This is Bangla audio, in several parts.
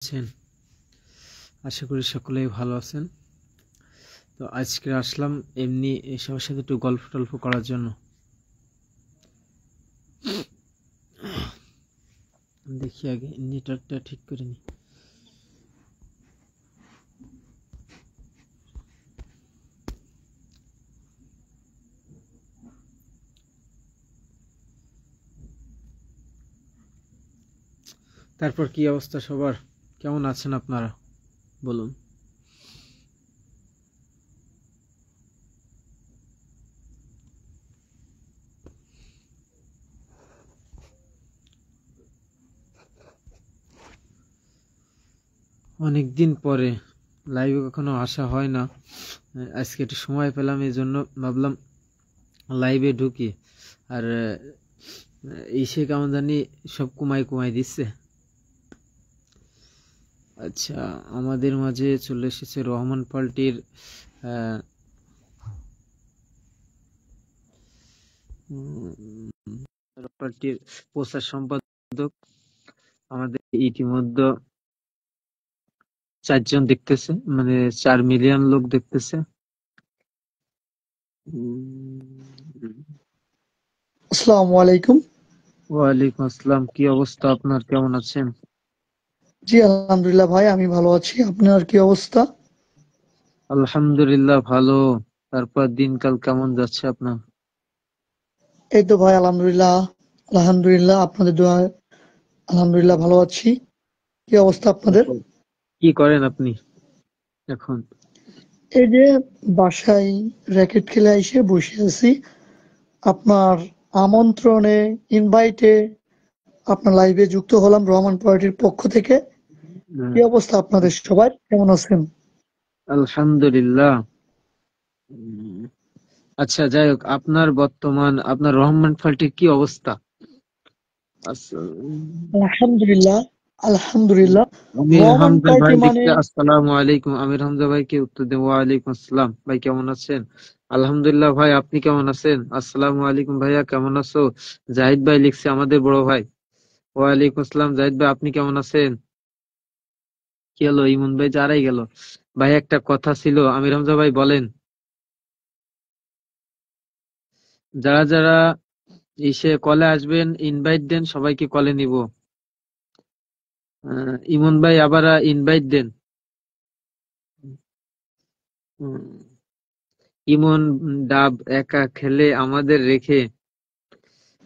আছেন? আশা করি সকলেই ভালো আছেন। তো আজকে আসলাম এমনি সবার সাথে একটু গল্প টল্প করার জন্য। দেখি আগে নেটওয়ার্কটা ঠিক করে নি। তারপর কি অবস্থা সবার? কেমন আছেন আপনারা? বলুন। অনেকদিন পরে লাইভে কখনো আসা হয় না, আজকে একটু সময় পেলাম, এই জন্য ভাবলাম লাইভে ঢুকি। আর সে কেমন জানি সব কুমাই দিচ্ছে। আচ্ছা, আমাদের মাঝে চলে এসেছে রহমান পার্টির পার্টির প্রচার সম্পাদক। আমাদের ইতিমধ্যে 4 জন দেখতেছে, মানে 4 মিলিয়ন লোক দেখতেছে। আসসালামু আলাইকুম। ওয়ালাইকুম আসসালাম। কি অবস্থা আপনার? কেমন আছেন? জি আলহামদুলিল্লাহ ভাই, আমি ভালো আছি। আপনার কি অবস্থা? আলহামদুলিল্লাহ ভালো। তারপর দিনকাল কেমন যাচ্ছে আপনার? এই তো ভাই আলহামদুলিল্লাহ। আলহামদুলিল্লাহ আপনাদের দোয়ায় আলহামদুলিল্লাহ ভালো আছি। কি অবস্থা আপনাদের? কি করেন আপনি এখন? এই যে বাসায় র্যাকেট খেলে এসে বসে আছি। আপনার আমন্ত্রণে, ইনভাইটে আপনার লাইভে যুক্ত হলাম রহমান পার্টির পক্ষ থেকে। কি অবস্থা আপনাদের সবার? কেমন আছেন? আলহামদুলিল্লাহ। আচ্ছা, যাই হোক, আপনার রহমান পার্টির কি অবস্থা? আলহামদুলিল্লাহ, আলহামদুলিল্লাহ। আমির রহমান হামজা পার্টি ভাই মানে লিখছে আসসালামু আলাইকুম। আমির হামজা ভাইকে উত্তর দেব ওয়ালাইকুম আসসালাম। ভাই কেমন আছেন? আলহামদুলিল্লাহ। ভাই আপনি কেমন আছেন? আসসালামু আলাইকুম। ভাইয়া কেমন আছো? জাহিদ ভাই লিখছে, আমাদের বড় ভাই। ওয়ালাইকুম আসসালাম। জাহিদ ভাই আপনি কেমন আছেন? কি হলো, ইমন ভাই যারাই গেল। ভাই একটা কথা ছিল, আমির হামজা ভাই বলেন। যারা যারা এসে কলে আসবেন ইনভাইট দেন, সবাইকে কলে নিব। ইমন ভাই আবার ইনভাইট দেন। ইমন ডাব একা খেলে আমাদের রেখে,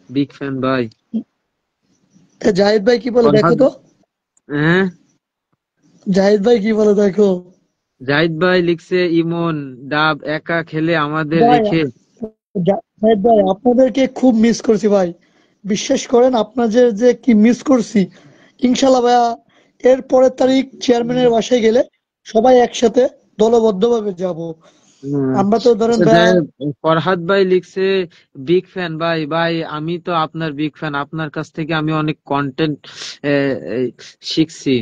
বিগ ফ্যান ভাই। জাহিদ ভাই কি বলে দেখো ফরহাদ, তো। হ্যাঁ, জাহিদ ভাই কি বলে দেখো। জাহিদ ভাই লিখছে ইমন ডাব একা খেলে আমাদের ভাই রেখে। জাহিদ ভাই আপনাদেরকে খুব মিস করছি ভাই। বিশ্বাস করেন আপনাদের যে কি মিস করছি। ইনশাল্লাহ ভাইয়া, এর পরের তারিখ চেয়ারম্যানের বাসায় গেলে সবাই একসাথে দলবদ্ধভাবে যাব। আমরা তো ধরেন আচ্ছা, ভাইয়া, ফরহাদ ভাই লিখছে বিগ ফ্যান ভাই। ভাই আমি তো আপনার বিগ ফ্যান, আপনার কাছ থেকে আমি অনেক কন্টেন্ট শিখছি।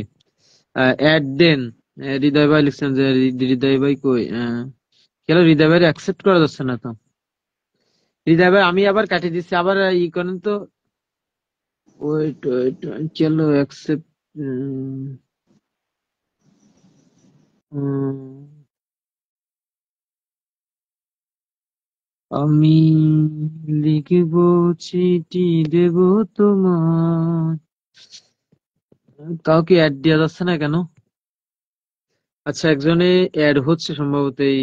অ্যাড দেন। হৃদয় ভাই লিখছেন যে হৃদয় ভাই কই? কেন হৃদয় ভাই অ্যাকসেপ্ট করা যাচ্ছে না তো? হৃদয় ভাই আমি আবার কাটিয়ে দিচ্ছি, আবার ই করেন তো। ওয়েট ওয়েট, চলো অ্যাকসেপ্ট। আমি লিখব, চিঠি দেব তোমার। কাউকে অ্যাড দেওয়া যাচ্ছে না কেন? আচ্ছা, একজনে অ্যাড হচ্ছে সম্ভবত, এই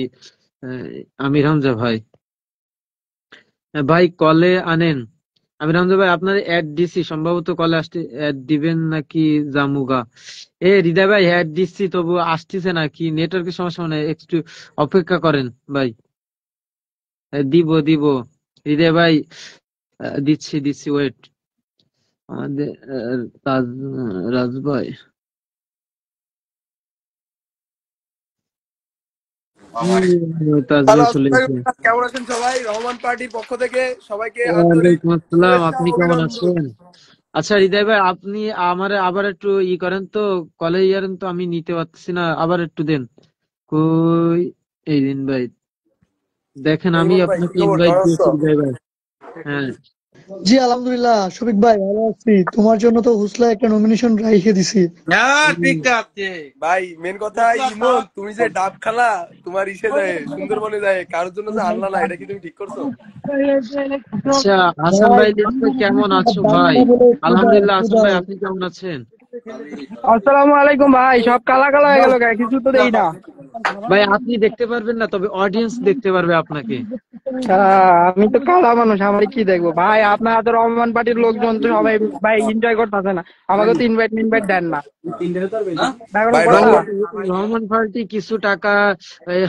আহ, আমির হামজা ভাই। ভাই কলে আনেন। আমির হামজা ভাই আপনার অ্যাড দিছি, সম্ভবত কলে আসতে অ্যাড দিবেন নাকি জামুগা? হৃদয় ভাই অ্যাড দিচ্ছি, তবু আসতেছে না, কি নেটওয়ার্কের সমস্যা, মানে একটু অপেক্ষা করেন ভাই। দিব দিব। হৃদয় ভাই দিচ্ছি দিচ্ছি, ওয়েট। আমাদের রাজ ভাই। তাজ হ্যালো, ভাই চলে আসসালামু এসেছে। আলাইকুম। কেমন আছেন সবাই? রহমান পার্টির পক্ষ থেকে সবাইকে আন্তরিক ওয়ালাইকুম আসসালাম। শুভেচ্ছা আপনি ও কেমন অভিনন্দন। আছেন? আচ্ছা হৃদয় ভাই, আপনি আমার আবার একটু ই করেন তো, কলে ইয়ারেন তো, আমি নিতে পারতেছি না, আবার একটু দেন। কই? এই দিন ভাই, দেখেন আমি ইমন ভাই, কি আপনাকে খবর? ইনভাইট কেমন আছো? দিয়েছি হৃদয় ভাই। হ্যাঁ, জি আলহামদুলিল্লাহ, শফিক ভাই ভালো আছি। তোমার জন্য তো হুসলা একটা নমিনেশন রেখে দিছি। ভাই মেন কথা ইমন, তুমি যে ডাব খালা তোমার ইসে যায় সুন্দরবনে যায়, কারোর জন্য যে আনলা না, এটা কি তুমি ঠিক করছো? আচ্ছা, হাসান ভাই ভাই লিখছে কেমন আছো জানি ভাই? না বলে ক্ষুধায় আলহামদুলিল্লাহ। হাসান ভাই ক্ষুধায়। আপনি কেমন আছেন? আসসালামু আলাইকুম ভাই, সব কালা কালা হয়ে গেল, কিছু তো দেই না। ভাই আপনি দেখতে পারবেন না, তবে অডিয়েন্স দেখতে পারবে আপনাকে। আমি তো কালা মানুষ, আমার কি দেখবো ভাই? আপনার হাতে রহমান পার্টির লোকজন তো সবাই ভাই এনজয় করতেছে না, আমাকে তো ইনভাইট দেন না। না কোনো ভাই কথা। রহমান, রহমান পার্টি কিছু টাকা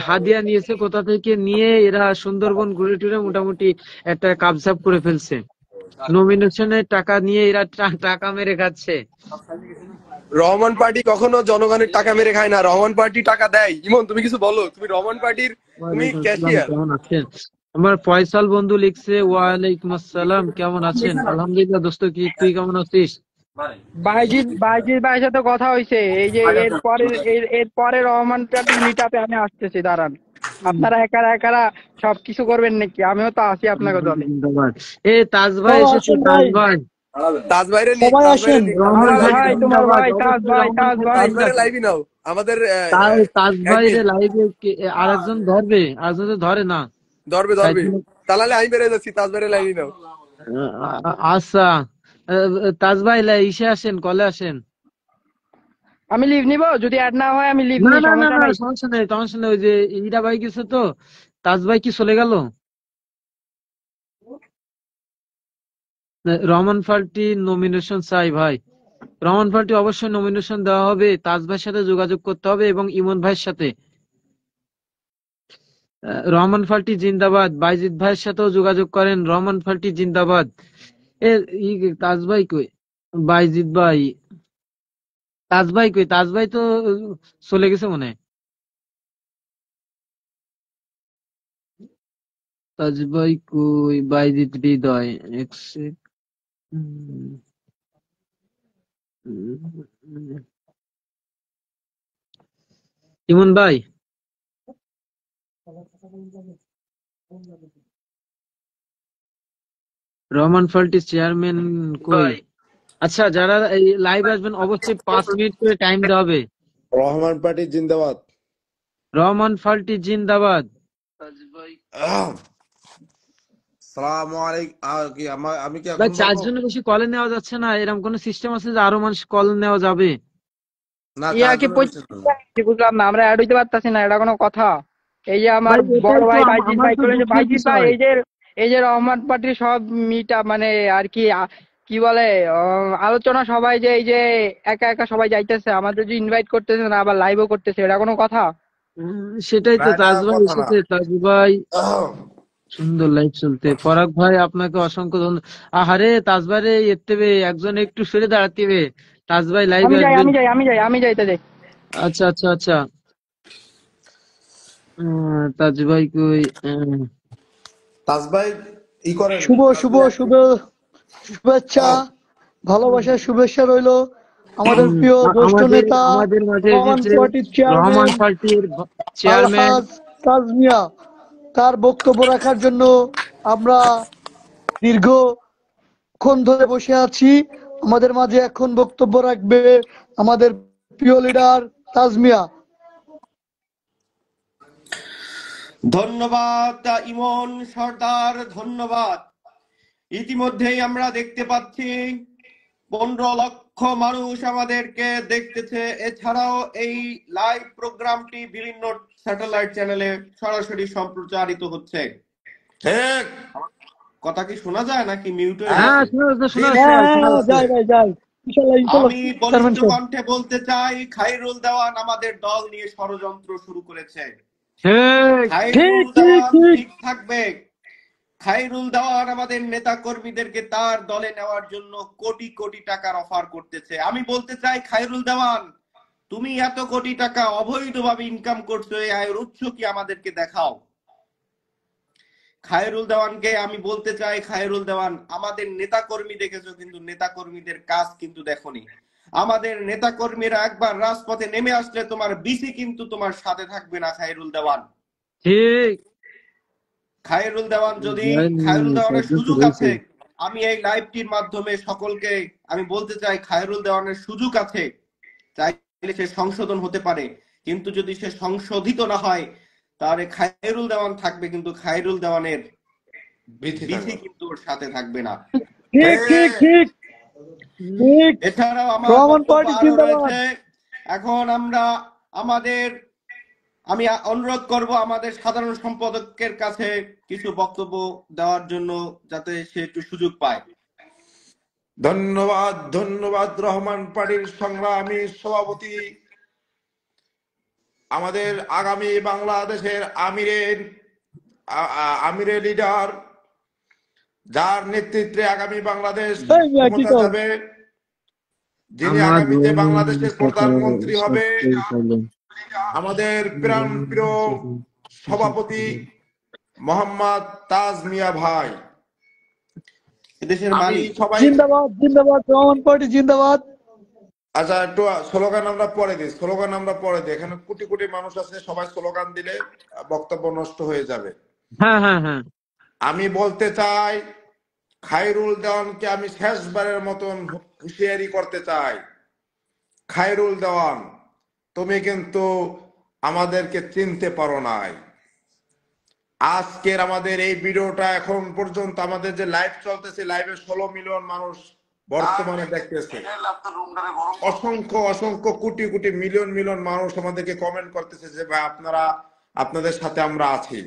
হাদিয়া নিয়েছে, কোথা থেকে নিয়ে এরা সুন্দরবন ঘুরে টুরে মোটামুটি একটা কাবজাব করে ফেলছে। নমিনেশনের টাকা নিয়ে এরা টাকা মেরে খাচ্ছে। রহমান পার্টি কখনো জনগণের টাকা মেরে খায় না, রহমান পার্টি টাকা দেয়। ইমন তুমি কিছু বলো, তুমি রহমান পার্টির তুমি ওয়ালাইকুম আসসালাম, ক্যাশিয়ার। কেমন আছেন? আমার ফয়সাল বন্ধু লিখছে ওয়ালাইকুম আসসালাম, কেমন আছেন? আলহামদুলিল্লাহ দোস্ত, তুই কেমন আছিস? বাইজিৎ ভাইয়ের সাথে কথা হয়েছে, এই যে এর পরে রহমান পার্টির মিটআপে আমি আসতেছি, দাঁড়ান। আপনারা একারা একারা সবকিছু করবেন নাকি? আমিও তো আছি আপনাকে দলে। জিন্দাবাদ। এ তাজ ভাই সবাই এসেছে, আসেন তাজ ভাই, ভাই। তাজ ভাইরে নিক, সবাই তাজ ভাইরে আসেন। নিক, রহমান আমাদের তাজ ভাই লাইভে ভাই, নাও, তোমার জিন্দাবাদ, ভাই, তাজ অবশ্যই ভাই, রহমান তাজ ভাই ভাই। তাজ ভাইরে জিন্দাবাদ। লাইভে নাও, আমাদের তাজ ভাই রে অ্যাডমিন লাইভে আরেকজন ধরবে, আরেকজন তো ধরে না। ধরবে তাই ধরবে। জন্য তাহলে আমি বেড়ে যাচ্ছি, তাজ ভাইরে লাইভে নাও। আচ্ছা, তাজ ভাই ইসে আসেন, কলে আসেন। আমি লিভ নিব, যদি অ্যাড না হয় আমি লিভ না নিই, না না সমস্যা না, নাই। সমস্যা নেই, সমস্যা নেই। ওই যে ইরা ভাই গেছে তো, তাজ ভাই কি চলে গেল? রহমান ফাল্টি নমিনেশন চাই ভাই। রহমান ফাল্টি অবশ্যই নমিনেশন দেওয়া হবে, তাজ ভাইয়ের সাথে যোগাযোগ করতে হবে এবং ইমন ভাইয়ের সাথে। রহমান ফাল্টি জিন্দাবাদ। বাইজিৎ ভাইয়ের সাথেও যোগাযোগ করেন, রহমান ফাল্টি জিন্দাবাদ। এ তাজ ভাই কই? বাইজিৎ ভাই, তাজ ভাই কই? তাজ ভাই তো চলে গেছে মনে হয়। তাজ ভাই কই? বাইজিৎ হৃদয়, এক sec। উম, উম, ইমন ভাই, রহমান ফাল্টি চেয়ারম্যান কই? আচ্ছা, যারা এই লাইভ আসবেন অবশ্যই 5 মিনিট করে টাইম দেওয়া হবে। রহমান পার্টি জিন্দাবাদ। রহমান ফাল্টি জিন্দাবাদ। সালামু আলাইকুম। আমি কি ভাই এখন বলবো? চারজনের বেশি কলে নেওয়া যাচ্ছে না, এরকম কোন সিস্টেম আছে যে আরো মানুষ কল নেওয়া যাবে? না, ইয়া কি 4 জনের বেশি না। বুঝলাম না, আমরা অ্যাড হইতে পারতাছি না, এটা কোনো কথা? এই যে আমার ভাই এটাই বড় তো ভাই বাইজিৎ আমার ভাই তো চলেছে, দুঃখের বাইজিৎ ভাই বিষয়। এই যে রহমান পার্টির সব মানে আর কি কি বলে আলোচনা, সবাই যে এই যে একা একা সবাই যাইতেছে, আমাদের যে ইনভাইট করতেছে না, আবার লাইভও করতেছে, এটা কোনো কথা? সেটাই না, তো, এটা তাজ ভাই কথা না। এসেছে, তাজ ভাই। সুন্দর লাইভ চলতে, পরাগ ভাই আপনাকে অসংখ্য ধন্যবাদ। আহারে তাজ ভাই রে, এতে একজন একটু সরে দাঁড়াতে হবে। তাজ ভাই লাইভে আমি যাই আসবেন। আমি যাই আমি যাই আমি যাইতে যাই। আচ্ছা আচ্ছা আচ্ছা। তাজ ভাই কই? তাজ ভাই ই করেন, শুভ তাজ শুভ ভাই শুভ শুভেচ্ছা, ভালোবাসার শুভেচ্ছা রইলো আমাদের প্রিয় জ্যেষ্ঠ আমাদের নেতা আমাদের মাঝে রহমান এসেছে পার্টির রহমান চেয়ারম্যান পার্টির চেয়ারম্যান। আলহাজ তাজ মিয়া। তার বক্তব্য রাখার জন্য আমরা দীর্ঘক্ষণ ধরে বসে আছি। আমাদের মাঝে এখন বক্তব্য রাখবে আমাদের প্রিয় লিডার তাজ মিয়া। ধন্যবাদ ইমন সর্দার, ধন্যবাদ। ইতিমধ্যেই আমরা দেখতে পাচ্ছি 15 লক্ষ মানুষ আমাদেরকে দেখতেছে। এছাড়াও এই লাইভ প্রোগ্রামটি বিভিন্ন স্যাটেলাইট চ্যানেলে সরাসরি সম্প্রচারিত হচ্ছে। ঠিক। কথা কি শোনা যায় নাকি মিউট হয়ে হ্যাঁ, হ্যাঁ গেছে? শোনা যাচ্ছে, শোনা জি যাচ্ছে জি, ভাই, হ্যাঁ শোনা হ্যাঁ, যাচ্ছে। যাই ভাই যাই, ইনশাল্লাহ ইনশাল্লাহ। আমি চেয়ারম্যান বলিষ্ঠ সাহেব, কণ্ঠে বলতে চাই, খাইরুল দেওয়ান আমাদের দল নিয়ে ষড়যন্ত্র শুরু করেছে। ঠিক। ঠিক খাইরুল ঠিক দেওয়ান ঠিক। ঠিক থাকবে। খাইরুল দেওয়ান আমাদের নেতা কর্মীদেরকে তার দলে নেওয়ার জন্য কোটি কোটি টাকার অফার করতেছে। আমি বলতে চাই, খাইরুল দেওয়ান, তুমি এত কোটি টাকা অবৈধভাবে ইনকাম করছো, এই আয়ের উৎস কি আমাদেরকে দেখাও। খায়রুল দেওয়ানকে আমি বলতে চাই, খায়রুল দেওয়ান, আমাদের নেতা কর্মী দেখেছো, কিন্তু নেতা কর্মীদের কাজ কিন্তু দেখোনি। আমাদের নেতা কর্মীরা একবার রাজপথে নেমে আসলে তোমার বিসি কিন্তু তোমার সাথে থাকবে না। খায়রুল দেওয়ান, ঠিক। খায়রুল দেওয়ান যদি ভাই, খায়রুল দেওয়ানের পর্যন্ত সুযোগ রয়েছে। আছে, আমি এই লাইভটির মাধ্যমে সকলকে আমি বলতে চাই, খায়রুল দেওয়ানের সুযোগ আছে, চাইলে সে সংশোধন হতে পারে, কিন্তু যদি সে সংশোধিত না হয় তাহলে খায়রুল দেওয়ান থাকবে, কিন্তু খায়রুল দেওয়ানের বিথি বিধি থাকবে। কিন্তু ওর সাথে থাকবে না। ঠিক ঠিক ঠিক ঠিক। এছাড়াও আমার রহমান বক্তব্য পার্টি আরো জিন্দাবাদ। রয়েছে। এখন আমি অনুরোধ করব আমাদের সাধারণ সম্পাদকের কাছে কিছু বক্তব্য দেওয়ার জন্য, যাতে সে একটু সুযোগ পায়। ধন্যবাদ, ধন্যবাদ। রহমান পার্টির সংগ্রামী সভাপতি, আমাদের আগামী বাংলাদেশের আমিরের লিডার, যার নেতৃত্বে আগামী বাংলাদেশ এই মিয়া কি ক্ষমতা কও? যাবে, যিনি আমার আগামীতে বাংলাদেশের প্রধানমন্ত্রী হবে, আমাদের প্রাণ প্রিয় সভাপতি মোহাম্মদ তাজ মিয়া ভাই। এদেশের আমি মালিক। সবাই, জিন্দাবাদ জিন্দাবাদ, রহমান পার্টি জিন্দাবাদ। আচ্ছা একটু স্লোগান আমরা পরে দিই, এখানে কোটি কোটি মানুষ আছে, সবাই স্লোগান দিলে বক্তব্য নষ্ট হয়ে যাবে। হ্যাঁ হ্যাঁ হ্যাঁ। আমি বলতে চাই, খায়রুল দেওয়ানকে আমি শেষবারের মতন হুঁশিয়ারি করতে চাই, খায়রুল দেওয়ান, তুমি কিন্তু আমাদেরকে চিনতে পারো নাই। আজকের আমাদের এই ভিডিওটা এখন পর্যন্ত আমাদের যে লাইভ চলতেছে, লাইভে 16 মিলিয়ন মানুষ বর্তমানে দেখতেছে। অসংখ্য অসংখ্য কোটি কোটি মিলিয়ন মিলিয়ন মানুষ আমাদেরকে কমেন্ট করতেছে যে ভাই আপনাদের সাথে আমরা আছি।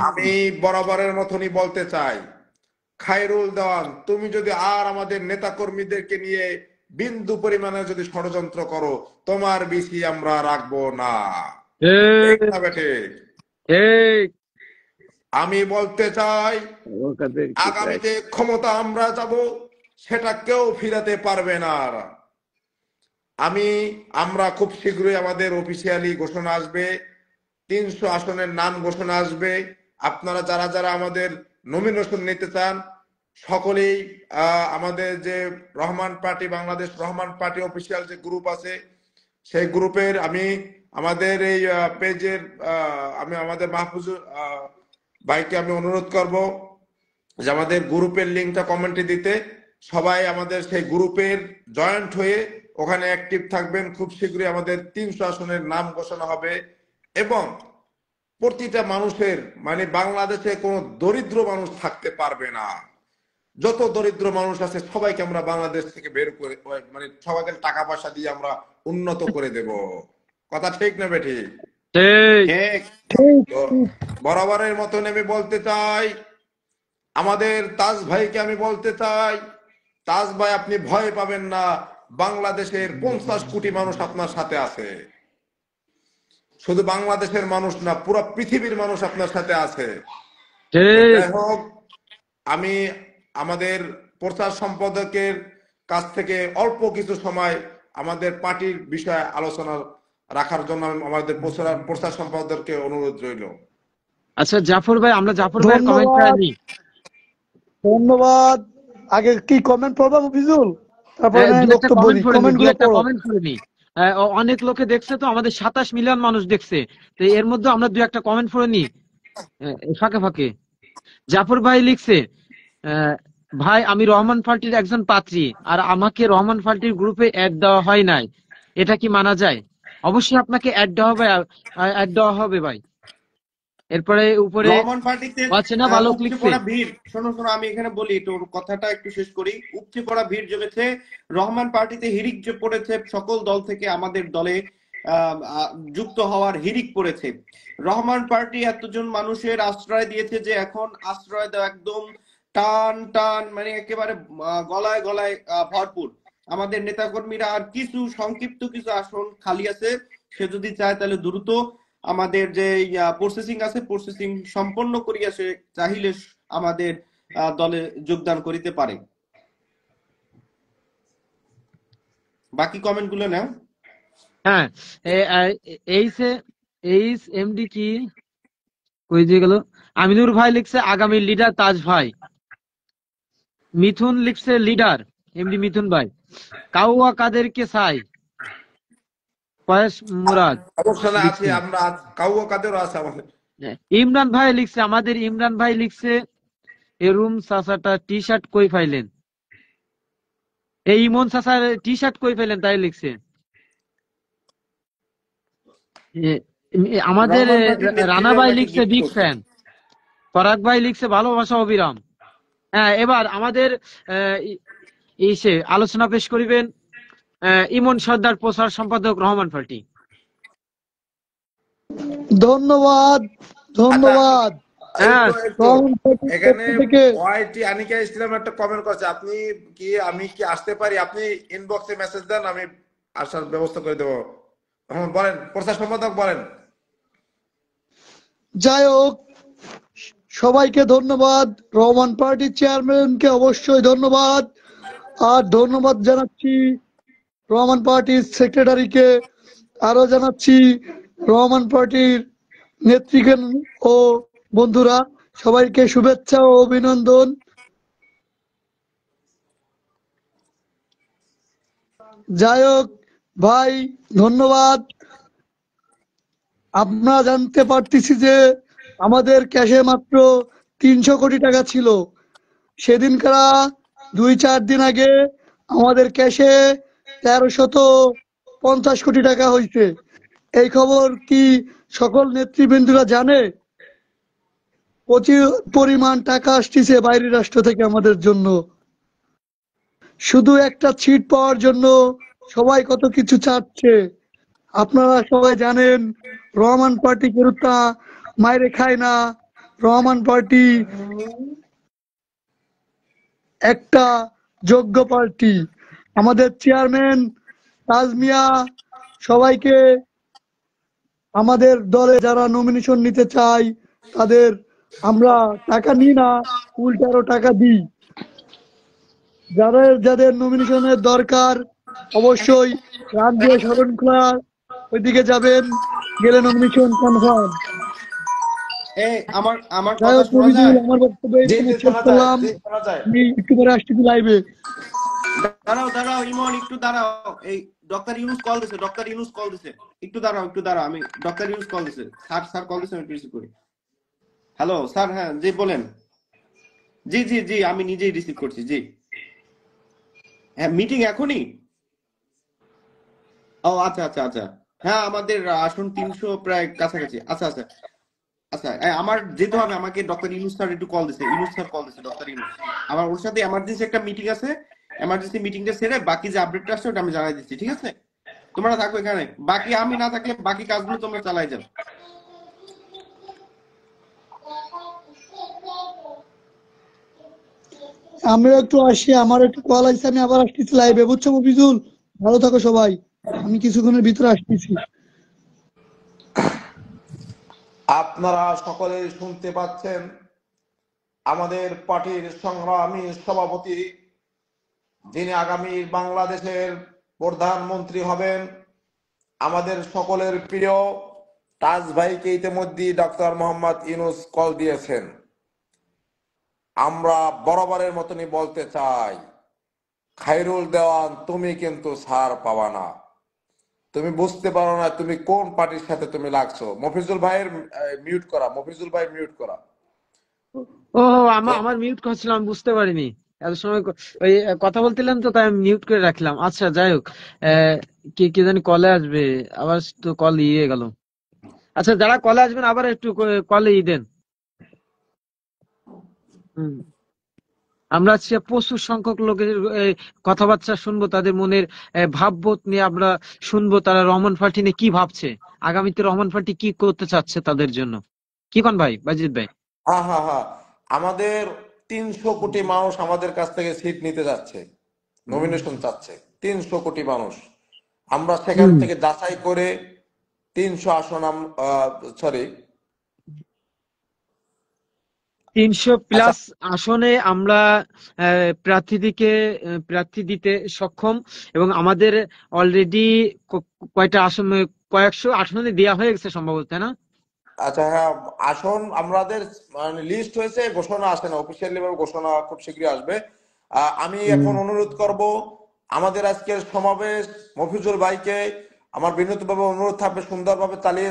আমি বরাবরের মতনই বলতে চাই, খায়রুল দেওয়ান, তুমি যদি আর আমাদের নেতা কর্মীদেরকে নিয়ে বিন্দু পরিমাণে যদি ষড়যন্ত্র করো, তোমার বিসি আমরা রাখবো না। ঠিক না বেটে? আমি বলতে চাই, আগামীতে ক্ষমতা আমরা যাব, সেটা কেউ ফিরাতে পারবে না। আমরা খুব শীঘ্রই আমাদের অফিসিয়ালি ঘোষণা আসবে, 300 আসনের নাম ঘোষণা আসবে। আপনারা যারা যারা আমাদের নমিনেশন নিতে চান, সকলেই আমাদের যে Rahman party, Bangladesh Rahman party official যে গ্রুপ আছে, সেই গ্রুপের আমাদের এই পেজের আমি আমাদের মাহফুজুর ভাইকে আমি অনুরোধ করব যে আমাদের গ্রুপের লিঙ্কটা কমেন্টে দিতে। সবাই আমাদের সেই গ্রুপের জয়েন্ট হয়ে ওখানে অ্যাক্টিভ থাকবেন। খুব শীঘ্রই আমাদের 300 আসনের নাম ঘোষণা হবে, এবং প্রতিটা মানুষের, মানে বাংলাদেশে কোনো দরিদ্র মানুষ থাকতে পারবে না। যত দরিদ্র মানুষ আছে সবাইকে আমরা বাংলাদেশ থেকে বের করে, মানে সবাইকে টাকা পয়সা দিয়ে আমরা উন্নত করে দেব। কথা ঠিক না বেঠি? বরাবরের মতন আমি বলতে চাই, আমাদের তাজ ভাইকে আমি বলতে চাই, তাজ ভাই আপনি ভয় পাবেন না, বাংলাদেশের 50 কোটি মানুষ আপনার সাথে আছে। শুধু বাংলাদেশের মানুষ না, পুরো পৃথিবীর মানুষ আপনার সাথে আছে। যাই হোক, আমি আমাদের প্রচার সম্পাদকের কাছ থেকে অল্প কিছু সময় আমাদের পার্টির বিষয়ে আলোচনা রাখার জন্য আমাদের প্রচার সম্পাদককে অনুরোধ রইল। আচ্ছা জাফর ভাই, আমরা জাফর ভাইয়ের কমেন্ট নিই। ধন্যবাদ। আগে কি কমেন্ট পড়বা মুফিজুল? তারপরে কমেন্ট করে নি। অনেক লোকে দেখছে তো, আমাদের 27 মিলিয়ন মানুষ দেখছে, তো এর মধ্যে আমরা 2-1টা কমেন্ট পড়ে নি ফাঁকে ফাঁকে। জাফর ভাই লিখছে, ভাই আমি রহমান পার্টির একজন পাত্রী, আর আমাকে রহমান পার্টির গ্রুপে অ্যাড দেওয়া হয় নাই, এটা কি মানা যায়? অবশ্যই আপনাকে অ্যাড দেওয়া হবে ভাই। এরপরে উপরে রহমান পার্টিতে আছে না, ভালো লিখছে। ভিড়, শোনো আমি এখানে বলি, তোর কথাটা একটু শেষ করি। উপচে পড়া ভিড় জমেছে রহমান পার্টিতে, হিড়িক যে পড়েছে সকল দল থেকে আমাদের দলে যুক্ত হওয়ার হিড়িক পড়েছে। রহমান পার্টি এতজন মানুষের আশ্রয় দিয়েছে যে এখন আশ্রয় দেওয়া একদম টান টান, মানে একেবারে গলায় গলায় ভরপুর। আমাদের নেতাকর্মীরা আর কিছু সংক্ষিপ্ত কিছু আসন খালি আছে, সে যদি চায় তাহলে দ্রুত আমাদের যে প্রসেসিং আছে, প্রসেসিং সম্পন্ন করিয়া সে চাইলে আমাদের দলে যোগদান করিতে পারে। বাকি কমেন্ট গুলো নাও। হ্যাঁ, এইচ এমডি কি কই দিয়ে গেল? আমিনুর ভাই লিখছে আগামী লিডার তাজ ভাই। মিথুন লিখছে লিডার এমডি মিথুন ভাই। কাউয়া কাদেরকে চাই? ফয়েজ মুরাদ। অবশ্যই আছে, আমরা কাউয়া কাদেরও আছে আমাদের। ইমরান ভাই লিখছে, আমাদের ইমরান ভাই লিখছে এরুম চাচাটা টি শার্ট কই পাইলেন, এই ইমন চাচার টি শার্ট কই পাইলেন তাই লিখছে। আমাদের রহমান পার্টির রানা নেত্রীরা ভাই নাকি লিখছে গিফট বিগ করছে। ফ্যান, পরাগ ভাই লিখছে ভালোবাসা অবিরাম। হ্যাঁ, এবার আমাদের ইসে আলোচনা পেশ করিবেন ইমন সর্দার, প্রচার সম্পাদক, রহমান পার্টি। ধন্যবাদ, আচ্ছা, ধন্যবাদ। হ্যাঁ, একটু রহমান পার্টির এখানে পক্ষ থেকে ওয়াইটি আনিকা ইসলাম একটা কমেন্ট করছে, আমি কি আসতে পারি? আপনি ইনবক্সে মেসেজ দেন, আমি আসার ব্যবস্থা করে দেবো। বলেন প্রচার সম্পাদক, বলেন। যাই হোক, সবাইকে ধন্যবাদ। রহমান পার্টির চেয়ারম্যানকে অবশ্যই ধন্যবাদ। আর ধন্যবাদ জানাচ্ছি রহমান পার্টির সেক্রেটারিকে, আরো জানাচ্ছি রহমান পার্টির নেতৃগণ ও বন্ধুরা, সবাইকে শুভেচ্ছা ও অভিনন্দন। যাই হোক ভাই, ধন্যবাদ। আমরা জানতে পারতেছি যে আমাদের ক্যাশে মাত্র 300 কোটি টাকা ছিল। সেদিনকার 2-4 দিন আগে আমাদের ক্যাশে 1350 কোটি টাকা হয়েছে। এই খবর কি সকল নেতৃবৃন্দরা জানে? প্রচুর পরিমাণ টাকা আসতেছে বাইরের রাষ্ট্র থেকে আমাদের জন্য। শুধু একটা সিট পাওয়ার জন্য সবাই কত কিছু চাচ্ছে। আপনারা সবাই জানেন রহমান পার্টি কেরুতা মাইরে খায় না। রহমান পার্টি একটা যোগ্য পার্টি। আমাদের চেয়ারম্যান তাজ মিয়া সবাইকে, আমাদের দলে যারা নমিনেশন নিতে চাই তাদের আমরা টাকা নিই না, উল্টে আরো টাকা দিই। যাদের যাদের নমিনেশনের দরকার অবশ্যই রান দিয়ে শরণখোলা ওইদিকে যাবেন, গেলে নমিনেশন কনফার্ম। আমার আমার যাই কথা হোক শোনা মফিজুল, যায়? আমার বক্তব্য জি এখানে জি, শেষ শোনা যায়, করলাম। জি শোনা যায়। আমি একটু পরে আসতেছি লাইভে। দাঁড়াও দাঁড়াও ইমন, একটু দাঁড়াও। এই ডক্টর ইউনুস কল দিছে, ডক্টর ইউনুস কল দিছে। একটু দাঁড়াও, একটু দাঁড়াও, আমি ডক্টর ইউনুস কল দিছে। স্যার স্যার কল দিছে, আমি রিসিভ করি। হ্যালো স্যার, হ্যাঁ জি বলেন। জি জি জি, আমি নিজেই রিসিভ করছি। জি হ্যাঁ, মিটিং এখনই? ও আচ্ছা আচ্ছা আচ্ছা। হ্যাঁ, আমাদের আসন 300 প্রায় কাছাকাছি। আচ্ছা আচ্ছা আচ্ছা, আমার যেতে হবে। আমাকে ডক্টর ইউনুস স্যার একটু কল দিছে, ইউনুস স্যার কল দিছে, ডক্টর ইউনুস। আমার ওর সাথে এমার্জেন্সি একটা মিটিং আছে। এমার্জেন্সি মিটিংটা সেরে বাকি যে আপডেটটা আসছে ওটা আমি জানাই দিচ্ছি, ঠিক আছে? তোমরা থাকো এখানে, বাকি আমি না থাকলে বাকি কাজগুলো তোমরা চালাই যাও। আমিও একটু আসি, আমার একটু কল আসছে, আমি আবার আসতেছি লাইভে, বুঝছো মফিজুল? ভালো থাকো সবাই, আমি কিছুক্ষণের ভিতরে আসতেছি। আপনারা সকলেই শুনতে পাচ্ছেন, আমাদের পার্টির সংগ্রামী সভাপতি, যিনি আগামী বাংলাদেশের প্রধানমন্ত্রী হবেন, আমাদের সকলের প্রিয় তাজ ভাইকে ইতিমধ্যে ডক্টর মোহাম্মদ ইউনুস কল দিয়েছেন। আমরা বরাবরের মতনই বলতে চাই, খায়রুল দেওয়ান তুমি কিন্তু ছাড় পাবা না। তুমি বুঝতে পারো না তুমি কোন পার্টির সাথে তুমি লাগছো। মফিজুল ভাইয়ের মিউট করা, মফিজুল ভাই মিউট করা। ও আমার মিউট করছিলাম, বুঝতে পারিনি। এত সময় ওই কথা বলছিলাম তো, তাই আমি মিউট করে রাখলাম। আচ্ছা, যাই হোক, কে কে জানি কলে আসবে, আবার তো কল ইয়ে গেল। আচ্ছা, যারা কলে আসবেন আবার একটু কলে দেন। হুম। আমরা আজকে প্রচুর সংখ্যক লোকের কথাবার্তা শুনবো, তাদের মনের ভাববোধ নিয়ে আমরা শুনবো, তারা রহমান পার্টি নিয়ে কি ভাবছে, আগামীতে রহমান পার্টি কি করতে চাচ্ছে তাদের জন্য। কি কন ভাই বাজিদ ভাই? হ্যাঁ হ্যাঁ হ্যাঁ, আমাদের 300 কোটি মানুষ আমাদের কাছ থেকে সিট নিতে যাচ্ছে, নমিনেশন চাচ্ছে। 300 কোটি মানুষ, আমরা সেখান থেকে যাচাই করে 300 আসন, সরি 300+ আসনে আমরা প্রার্থী দিতে সক্ষম, এবং আমাদের অলরেডি কয়টা আসন, কয়েকশো আসনে দেওয়া হয়ে গেছে সম্ভবত, তাই না? আচ্ছা হ্যাঁ, আসন আমাদের মানে লিস্ট হয়েছে, ঘোষণা আসে না, অফিসিয়ালি ভাবে ঘোষণা খুব শীঘ্রই আসবে। আমি এখন অনুরোধ করব, আমাদের আজকের সমাবেশ মফিজুল ভাইকে আমার বিনীতভাবে অনুরোধ থাকবে সুন্দরভাবে চালিয়ে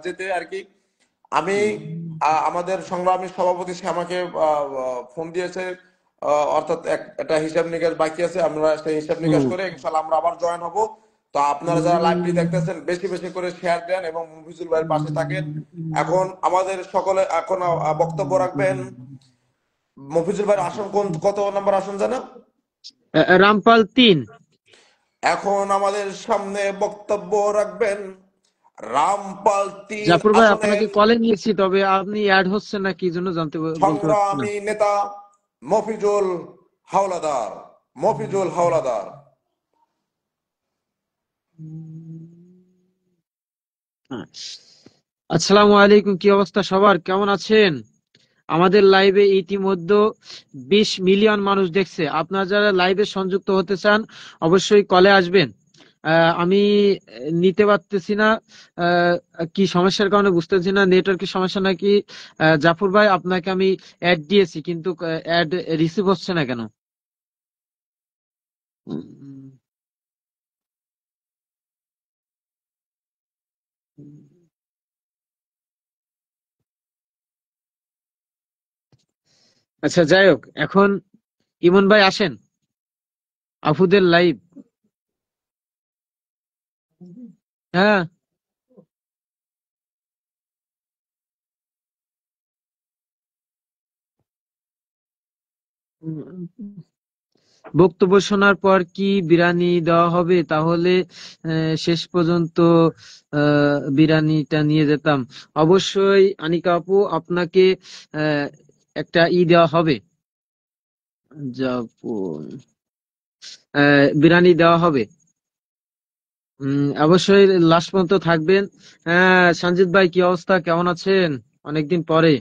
যেতে আর কি। আমি আমাদের সংগ্রামী সভাপতি সে আমাকে ফোন দিয়েছে, অর্থাৎ একটা হিসাব নিকাশ বাকি আছে, আমরা সেই হিসাব নিকাশ করে ইনশাল্লাহ আমরা আবার জয়েন হব। তো আপনারা যারা লাইভটি দেখতেছেন বেশি বেশি করে শেয়ার দেন এবং মফিজুল ভাইয়ের পাশে থাকেন। এখন আমাদের সকলে এখন বক্তব্য রাখবেন মফিজুল ভাইয়ের আসন কত নম্বর আসন জানো? রামপাল 3। এখন আমাদের সামনে বক্তব্য রাখবেন রামপাল 3 জাফর ভাই আপনাকে আসনের কলে নিয়েছি, তবে আপনি অ্যাড হচ্ছেন না কি জন্য বলতে পারছি না। সংগ্রামী নেতা মফিজুল হাওলাদার। মফিজুল হাওলাদার। আসসালামু আলাইকুম, কি অবস্থা সবার, কেমন আছেন? আমাদের লাইভে ইতিমধ্যে 20 মিলিয়ন মানুষ দেখছে। আপনারা যারা লাইভে সংযুক্ত হতে চান অবশ্যই কলে আসবেন। আমি নিতে পারতেছি না, কি সমস্যার কারণে বুঝতেছি না, নেটওয়ার্কের সমস্যা নাকি। জাফর ভাই আপনাকে আমি অ্যাড দিয়েছি কিন্তু অ্যাড রিসিভ হচ্ছে না কেন? আচ্ছা যাই হোক, এখন ইমন ভাই আসেন, আফুদের লাইভ। হ্যাঁ, বক্তব্য শোনার পর কি বিরিয়ানি দেওয়া হবে? তাহলে শেষ পর্যন্ত বিরিয়ানিটা নিয়ে যেতাম। অবশ্যই আনিকা আপু, আপনাকে একটা দেওয়া হবে, বিরিয়ানি দেওয়া হবে। অবশ্যই লাস্ট পর্যন্ত থাকবেন। সঞ্জিত ভাই কি অবস্থা, কেমন আছেন? অনেকদিন পরে।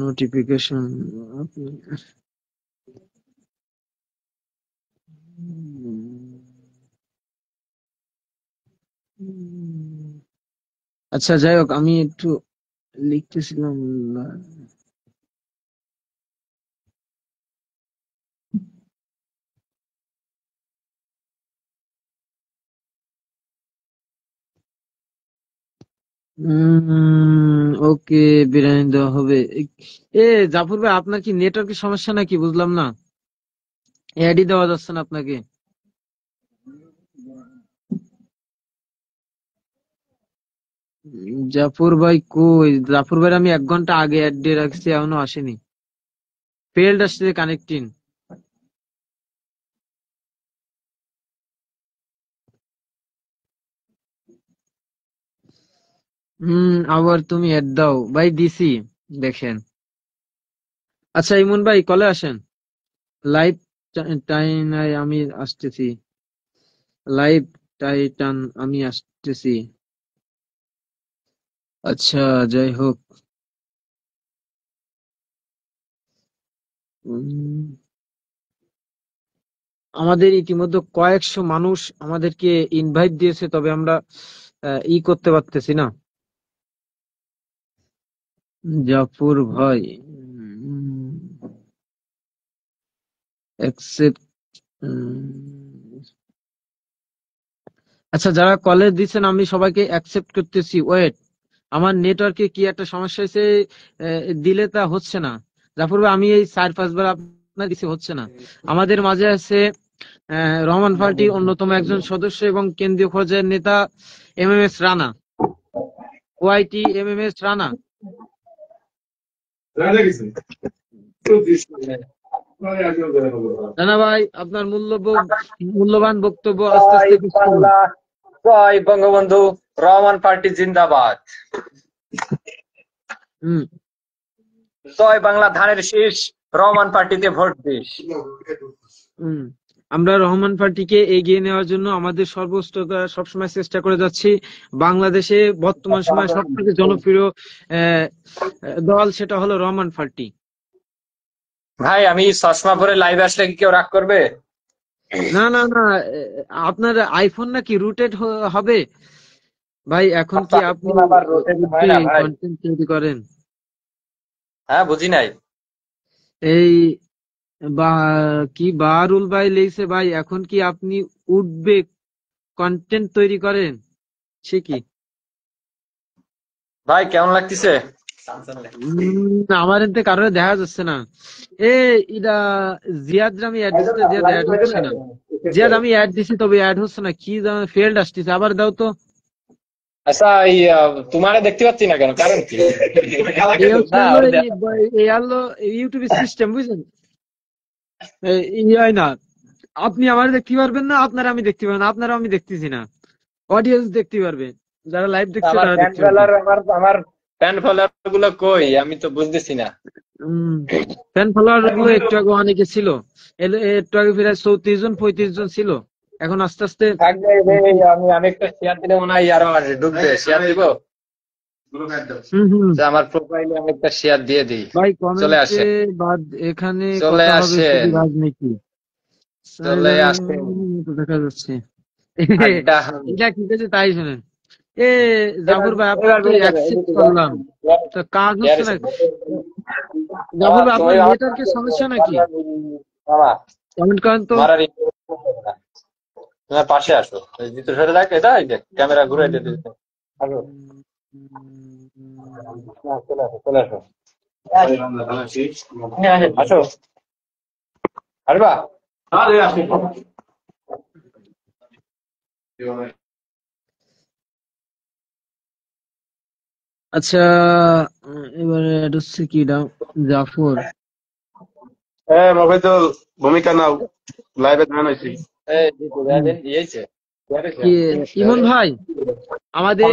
নোটিফিকেশন। আচ্ছা যাই হোক, আমি একটু লিখতেছিলাম। ওকে, বিরিয়ানি দেওয়া হবে। জাফর ভাই আপনার কি নেটওয়ার্কের সমস্যা নাকি, বুঝলাম না, অ্যাডই দেওয়া যাচ্ছে না আপনাকে। জাফর ভাই কই? জাফর ভাই আমি 1 ঘন্টা আগে অ্যাড দিয়ে রাখছি, এখনো আসেনি। ফেল্ড আসছে কানেক্টিং। আবার তুমি অ্যাড দাও ভাই, দিছি, দেখেন। আচ্ছা ইমন ভাই কলে আসেন, লাইভ টাইম আমি আসতেছি, লাইভ টাইটান আমি আসতেছি। আচ্ছা যাই হোক, আমাদের ইতিমধ্যে কয়েকশো মানুষ আমাদেরকে ইনভাইট দিয়েছে, তবে আমরা করতে পারতেছি না। জাফর ভাই অ্যাকসেপ্ট। আচ্ছা যারা কলে দিচ্ছেন আমি সবাইকে অ্যাকসেপ্ট করতেছি। ওয়েট, আমার নেটওয়ার্কে কি একটা সমস্যা হয়েছে, দিলে তা হচ্ছে না। জাফর ভাই আমি এই 4-5 বার আপনার দিছে, হচ্ছে না। আমাদের মাঝে আছে রহমান পার্টির অন্যতম একজন সদস্য এবং কেন্দ্রীয় পর্যায়ের নেতা MMS রানা, ওয়াইটি MMS রানা। রানা ভাই আপনার মূল্যবান বক্তব্য আস্তে আস্তে পেশ করুন। জয় বঙ্গবন্ধু, রহমান পার্টি জিন্দাবাদ। জয় বাংলা, ধানের শীষ, রহমান পার্টিতে ভোট দিস। আমরা রহমান পার্টিকে এগিয়ে নেওয়ার জন্য আমাদের সর্বোচ্চতা সবসময় চেষ্টা করে যাচ্ছি। বাংলাদেশে বর্তমান সময়ে সবথেকে জনপ্রিয় দল সেটা হলো রহমান পার্টি। ভাই আমি চশমা পরে লাইভ আসলে কি কেউ রাগ করবে? না না না, আপনার আইফোন নাকি রুটেড হবে ভাই? এখন কি আপনি কন্টেন্ট তৈরি করেন? হ্যাঁ বুঝি নাই। এই কি বাহারুল ভাই লেগছে ভাই, এখন কি আপনি উঠবে কন্টেন্ট তৈরি করে সে কি? ভাই কেমন লাগতেছে? আমার এতে কারোর দেখা যাচ্ছে না। এ এটা জিয়াদ আমি অ্যাড দিছি তো, জিয়াদ অ্যাড হচ্ছে না। জিয়াদ আমি অ্যাড দিছি তবে অ্যাড হচ্ছে না, কি ফেল্ড আসতেছে, আবার দাও তো। আচ্ছা তোমারে দেখতে পাচ্ছি না কেন, কারণ কি? এই হচ্ছে না হলো এই হলো ইউটিউবের সিস্টেম, বুঝছেন? ইয়াই না, আপনি আমার দেখতে পারবেন না, আপনারা আমি দেখতে পারবেন না, আপনারা আমি দেখতেছি না, অডিয়েন্স দেখতে পারবে, যারা লাইভ দেখছে আমার তারা ফ্যান দেখতে পারবে। ফলোয়ার আমার ফ্যান ফলোয়ার গুলো কই আমি তো বুঝতেছি না। ফ্যান ফলোয়ার গুলো একটু আগে অনেকে ছিল, একটু আগে প্রায় 34 জন 35 জন ছিল, এখন আস্তে আস্তে থাকবে আমি একটা শেয়ার দিলে মনে হয় আরো ঢুকবে। শেয়ার দিব, হম। যে আমার প্রোফাইলে আমি একটা শেয়ার দিয়ে দিই, ভাই চলে কমেন্টে আসে বাদ, এখানে চলে কথা হবে আসে শুধু রাজনীতি। চলে আসে দেখা যাচ্ছে আড্ডা। এটা কি হয়েছে তাই শুনেন। এ এবার জাফর ভাই আপনার এবার তো বেরিয়ে যাবে, অ্যাকসেপ্ট করলাম, তো কাজ হচ্ছে না। জাফর ভাই তুমি আপনার নেটওয়ার্কের সমস্যা নাকি? বাবা কমেন্ট করেন তো। মারার তোমার পাশে আসো, জিতু সরে দেখ, এটা এই দেখ ক্যামেরা ঘুরে দিতে আসো। চলে আসো চলে আসো আসো, আসবা। আচ্ছা, এবারে এটা হচ্ছে কি জাফর। হ্যাঁ মফিজুল, ভূমিকা নাও, লাইভে জয়েন হয়েছি। এই জিতু দেন দিয়েছে কি ইমন ভাই, আমাদের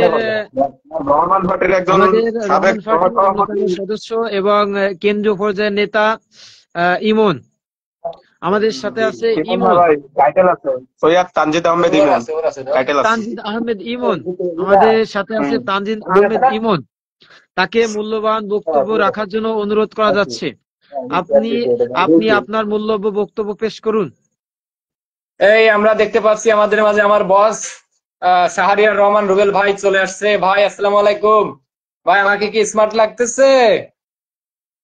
রহমান ভাটের একজন আমাদের সাবেক রহমান ফাটির অন্যতম সদস্য এবং কেন্দ্রীয় পর্যায়ের নেতা ইমন আমাদের সাথে আছে। ইমন না ইমন, ভাই, টাইটেল আছে সৈয়দ তানজিদ আহমেদ ইমন, টাইটেল আছে। তানজিদ আহমেদ ইমন আমাদের সাথে আছে। তানজিদ আহমেদ ইমন, তাকে মূল্যবান বক্তব্য রাখার জন্য অনুরোধ করা যাচ্ছে। আপনি আপনি আপনার মূল্যবান বক্তব্য পেশ করুন। এই আমরা দেখতে পাচ্ছি আমাদের মাঝে আমার বস শাহরিয়ার রহমান রুবেল ভাই চলে আসছে। ভাই আসসালামু আলাইকুম। ভাই আমাকে কি স্মার্ট লাগতেছে?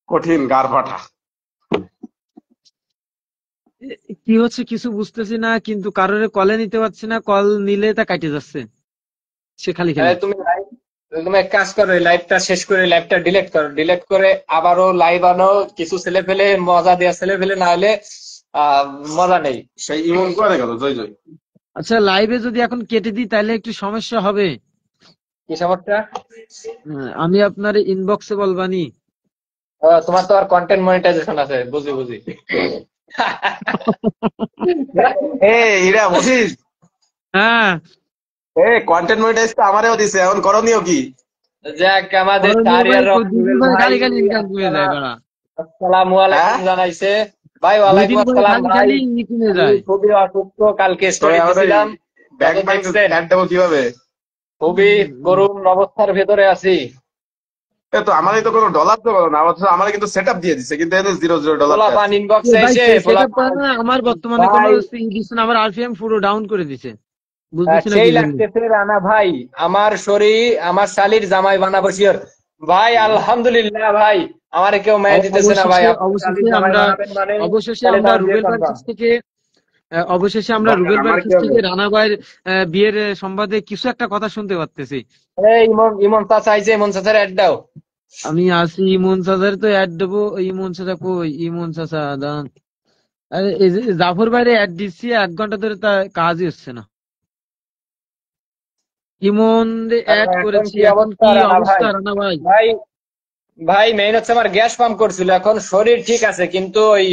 কঠিন গার ফাটা। কি হচ্ছে কিছু বুঝতেছি না, কিন্তু কারোর কলে নিতে পারছি না, কল নিলে তা কাটে যাচ্ছে, সে খালি খালি। তুমি এক কাজ করো, লাইভটা শেষ করে লাইভটা ডিলিট করো, ডিলিট করে আবারও লাইভ আনো, কিছু ছেলে ফেলে মজা দেওয়া ছেলে ফেলে, না হলে মজা নেই। সেই ইমন করে গেল, জয় জয়। আচ্ছা, লাইভে যদি এখন কেটে দিই তাহলে একটু সমস্যা হবে। কি সমস্যা? আমি আপনার ইনবক্সে বলবানি। তোমার তো আর কন্টেন্ট মনিটাইজেশন আছে, বুঝি বুঝি। এ ইরা বুঝিস, হ্যাঁ, কন্টেন্ট মনিটাইজ তো আমারও দিছে, এখন করণীয় কি? যাক আমাদের করণীয় ভাই, শাহরিয়ার রহমান দুদিন রুবেল পরে ভাই খালি খালি ইনকাম করে যায় বাড়া। আসসালামু আলাইকুম জানাইছে। ভাই দুই ওয়ালাইকুম দিন পরে আসসালাম। খালি ভাই খালি কমে যায়। খুবই অসুস্থ, কালকে স্টোরি দিয়েছিলাম, ব্যাংক কত ব্যাংক দেখছেন? অ্যাড দেবো কিভাবে? খুবই করুণ অবস্থার ভেতরে আছি। তো আমারই তো কোনো ডলার তো বলো না, আমার কিন্তু সেটআপ দিয়ে দিছে, কিন্তু এখানে $0 পোলাপান ইনবক্সে ভাই এসে সেটআপ করে না, আমার বর্তমানে কোনো ভাই দিচ্ছে না, আমার আরপিএম পুরো ডাউন করে দিছে, বুঝতেছি না সেই কি জন্য। লাগতেছে রানা ভাই, আমার শরীর আমার শালির জামাই বানাবো শিওর। ভাই আলহামদুলিল্লাহ ভাই, আমার কেউ মেয়ে দিতেছে না ভাই, আপনি শালির জামাই বানাবেন মানে অবশেষে তাহলে আমরা তার বিয়ে রুবেল ভাইয়ের করবেন। কাছ থেকে অবশেষে আমরা দরকার রুবেল আমার ভাইয়ের কি কাছ হবে? থেকে রানা ভাইয়ের বিয়ের সংবাদে কিছু একটা কথা শুনতে পারতেছি। এই ইমন ইমন চাচা আইছে, ইমন চাচার অ্যাড দাও। আমি আসি ইমন চাচার তো অ্যাড দেবো, ইমন চাচা কই, ইমন চাচা দান। আরে এই যে জাফর ভাইয়ের অ্যাড দিচ্ছি 1 ঘন্টা ধরে, তা কাজই হচ্ছে না। ইমন অ্যাড এখন করেছি, কি এখন অবস্থা কি রানা ভাই? অবস্থা রানা ভাই? ভাই ভাই মেইন হচ্ছে আমার গ্যাস পাম্প করছিল, এখন শরীর ঠিক আছে, কিন্তু ওই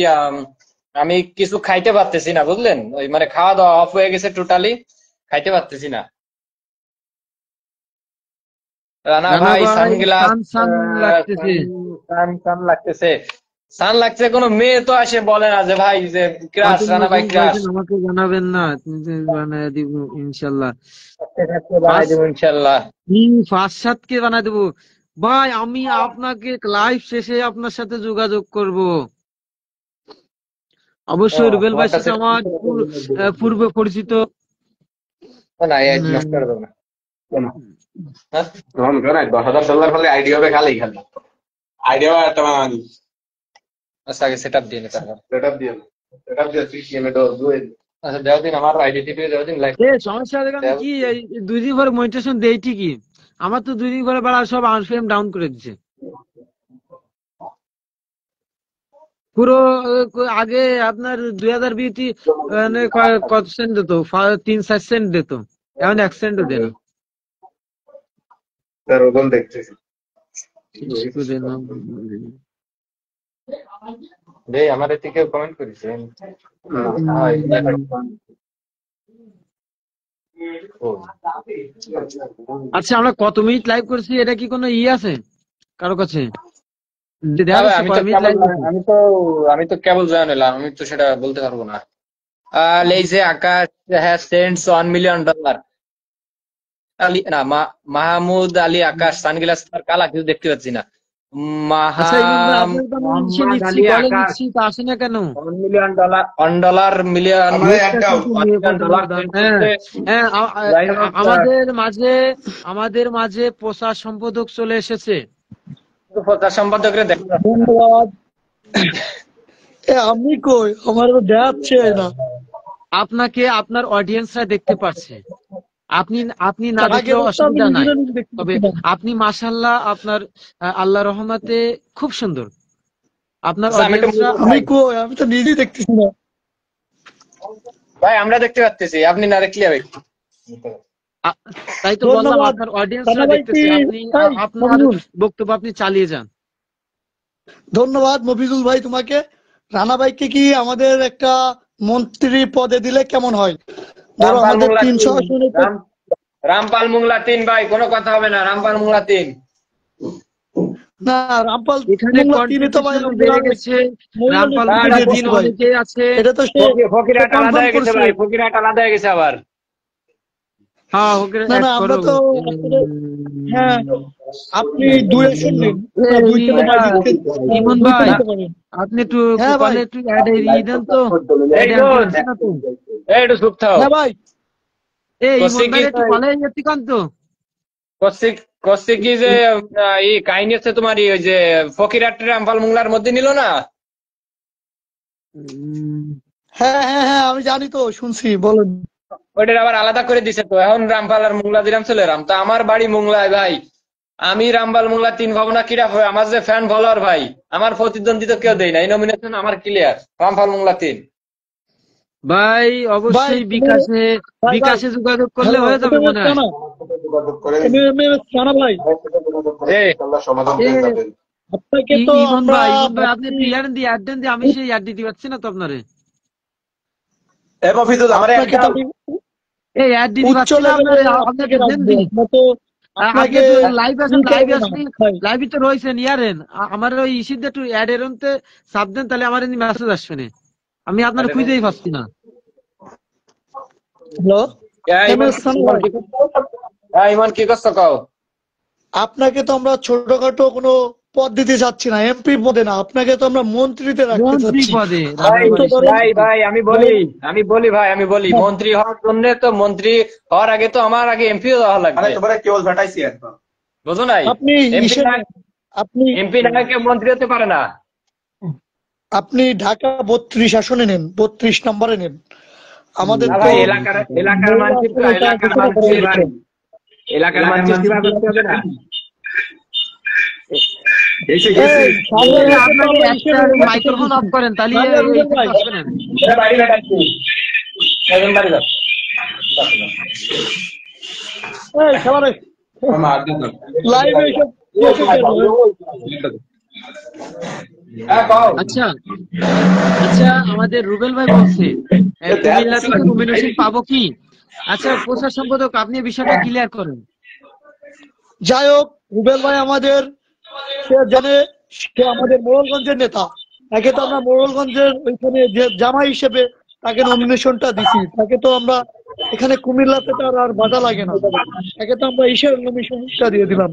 আমি কিছু খাইতে পারতেছি না, বুঝলেন? ওই মানে খাওয়া দাওয়া অফ হয়ে গেছে টোটালি, খাইতে পারতেছি না। রানা রানা ভাই ভাই সানগ্লাস, সান সান লাগতেছে। সান সান লাগতেছে, সান লাগছে। কোনো মেয়ে তো আসে বলে না যে ভাই যে ক্রাশ, কন্টেন্ট রানা ভাই মনিটাইজ ক্রাশ। পাইছেন আমাকে জানাবেন না, বানায় দিব ইনশাল্লাহ। বানাই দেবো ইনশাল্লাহ। ফার্স্ট কে বানায় দেবো। ভাই আমি আপনাকে লাইভ শেষে আপনার সাথে যোগাযোগ করব। অবশ্যই রুবেল ভাইয়ের তোমারটা সাথে আমার পূর্ব পরিচিত। না, এই নষ্ট উম, করে দেবো না। হ্যাঁ? তখন কেন $10,000 হলে আইডিয়া হবে, খালি খালি আইডিয়া একটা বানানি। আচ্ছা আগে সেট আপ দিয়ে নি তারপর। সেটআপ দিয়ে সিস্টেমে তো দুই আচ্ছা দেও দিন, আমার আইডেন্টিটি দেও দিন, লাইক সমস্যা হলে আমি কি এই 2 দিন পরে মনিটাইজেশন দেই ঠিকই, আমার তো 2 দিন পরে বাড়া সব আনফ্রেম ডাউন করে দিচ্ছে পুরো। আগে আপনার 2000 বিউটি মানে কত সেন্ট দিত, 3-4 সেন্ট দিত, এখন 1 সেন্টও দেয় না। দেখতেছি দে আমার এদিকে কমেন্ট করেছেন। আচ্ছা আমরা কত মিনিট লাইভ করছি, এটা কি কোনো আছে কারো কাছে? আমি তো কেবল জয়েন হলাম, আমি তো সেটা বলতে পারবো না। লেইছে আকাশ হ্যাজ সেন্টস $1 মিলিয়ন। আলী না, মাহমুদ আলী আকাশ, সানগ্লাস আর কালা কিছু দেখতে পাচ্ছি না। মোহাম্মদ আলী আকাশ আসে না কেন? মিলিয়ন আমাদের মাঝে প্রচার সম্পাদক চলে এসেছে। প্রচার সম্পাদকরে ধন্যবাদ। আমি কই, আমার দেখাচ্ছে না। আপনাকে আপনার অডিয়েন্সরা দেখতে পাচ্ছে, আপনি না দেখলেও অসুবিধা নাই, তবে আপনি মাশাআল্লাহ আপনার আল্লাহ রহমতে খুব সুন্দর। আপনার অডিয়েন্সরা আমি কই, আমি তো নিজেই দেখতেছি না ভাই। আমরা দেখতে পাচ্ছি, আপনি না দেখলে হবে। তাই তো বললাম আপনার অডিয়েন্সরা দেখতেছে, আপনি আপনার বক্তব্য আপনি চালিয়ে যান। ধন্যবাদ মফিজুল ভাই তোমাকে। রানা ভাইকে কি আমাদের একটা মন্ত্রী পদে দিলে কেমন হয়? ধরো আমাদের 300 আসনে রামপাল মোংলা 3 ভাই, কোনো কথা হবে না। রামপাল মোংলা 3 না, রামপাল এখানে তো ভাই বেড়ে গেছে। রামপাল দিন অনেকেই আছে, এটা তো ফকিরহাট আলাদা হয়ে গেছে ভাই, ফকিরহাট আলাদা হয়ে গেছে আবার। হ্যাঁ না আমরা তো হ্যাঁ, আপনি 2 আসন নেন। ইমন ভাই আপনি একটু কলে একটু অ্যাড দিয়ে দেন তো। একটু চুপ থাও। হ্যাঁ ভাই, এই ইমন ভাই একটু কলে যেতে কান তো। কসে কি যে এই কাহিনী আছে তোমার, ওই যে ফকিরহাট রামপাল মোংলার মধ্যে নিল না? হ্যাঁ হ্যাঁ হ্যাঁ, আমি জানি তো, শুনছি, বলেন। ওইটার আবার আলাদা করে দিছে তো, এখন রামপাল আর মোংলা দিলাম চলে রাম। তা আমার বাড়ি মোংলায় ভাই, আমি রামপাল মোংলা 3 ভাবনা কিরা হয়। আমার যে ফ্যান ফলোয়ার ভাই, আমার প্রতিদ্বন্দ্বিতা কেউ দেয় না, এই নমিনেশন আমার ক্লিয়ার। রামপাল মোংলা 3 ভাই অবশ্যই বিকাশে যোগাযোগ করলে হয়ে যাবে মনে হয়। আপনাকে তো ইমন ভাই আপনি একটু অ্যাড দেন দিয়ে, আমি সেই অ্যাড দিতে পারছি না তো আপনারে। এই অ্যাড দিতে পারছি না আপনারে, আপনাকে দেন দিন। আপনাকে লাইভে তো রয়েছেন ইয়ারেন, আমার ওই ইসিতে একটু অ্যাড এরনতে চাপ দেন, তাহলে আমার মেসেজ আসবে না। আমি আপনার খুঁজেই পাচ্ছি না। ইমন কি করছো কও? আপনাকে তো আমরা ছোটখাটো কোনো পদ দিতে চাচ্ছি না, এমপি পদে না, আপনাকে তো আমরা মন্ত্রীতে রাখতে চাচ্ছি। ভাই আমি বলি মন্ত্রী হওয়ার জন্য তো, মন্ত্রী হওয়ার আগে তো আমার আগে এমপি হওয়া লাগবে। বুঝো নাই? এমপি না কেউ মন্ত্রী হতে পারে না। আপনি ঢাকা 32 আসনে নেন, 32 নম্বরে নেন। আমাদের তো এলাকার মানুষের কিভাবে হবে না? মাইক্রোফোন অফ করেন তাহলে আচ্ছা আচ্ছা, আমাদের রুবেল ভাই বলছে কুমিল্লা থেকে নমিনেশন পাবো কি? আচ্ছা প্রচার সম্পাদক আপনি বিষয়টা ক্লিয়ার করেন। যাই হোক, রুবেল ভাই আমাদের, সে জানে সে আমাদের মোড়লগঞ্জের নেতা। তাকে তো আমরা মোড়লগঞ্জের ওইখানে যে জামাই হিসেবে তাকে নমিনেশনটা দিছি। তাকে তো আমরা এখানে কুমিল্লাতে তার আর বাধা লাগে না, তাকে তো আমরা ইসের নমিনেশনটা দিয়ে দিলাম।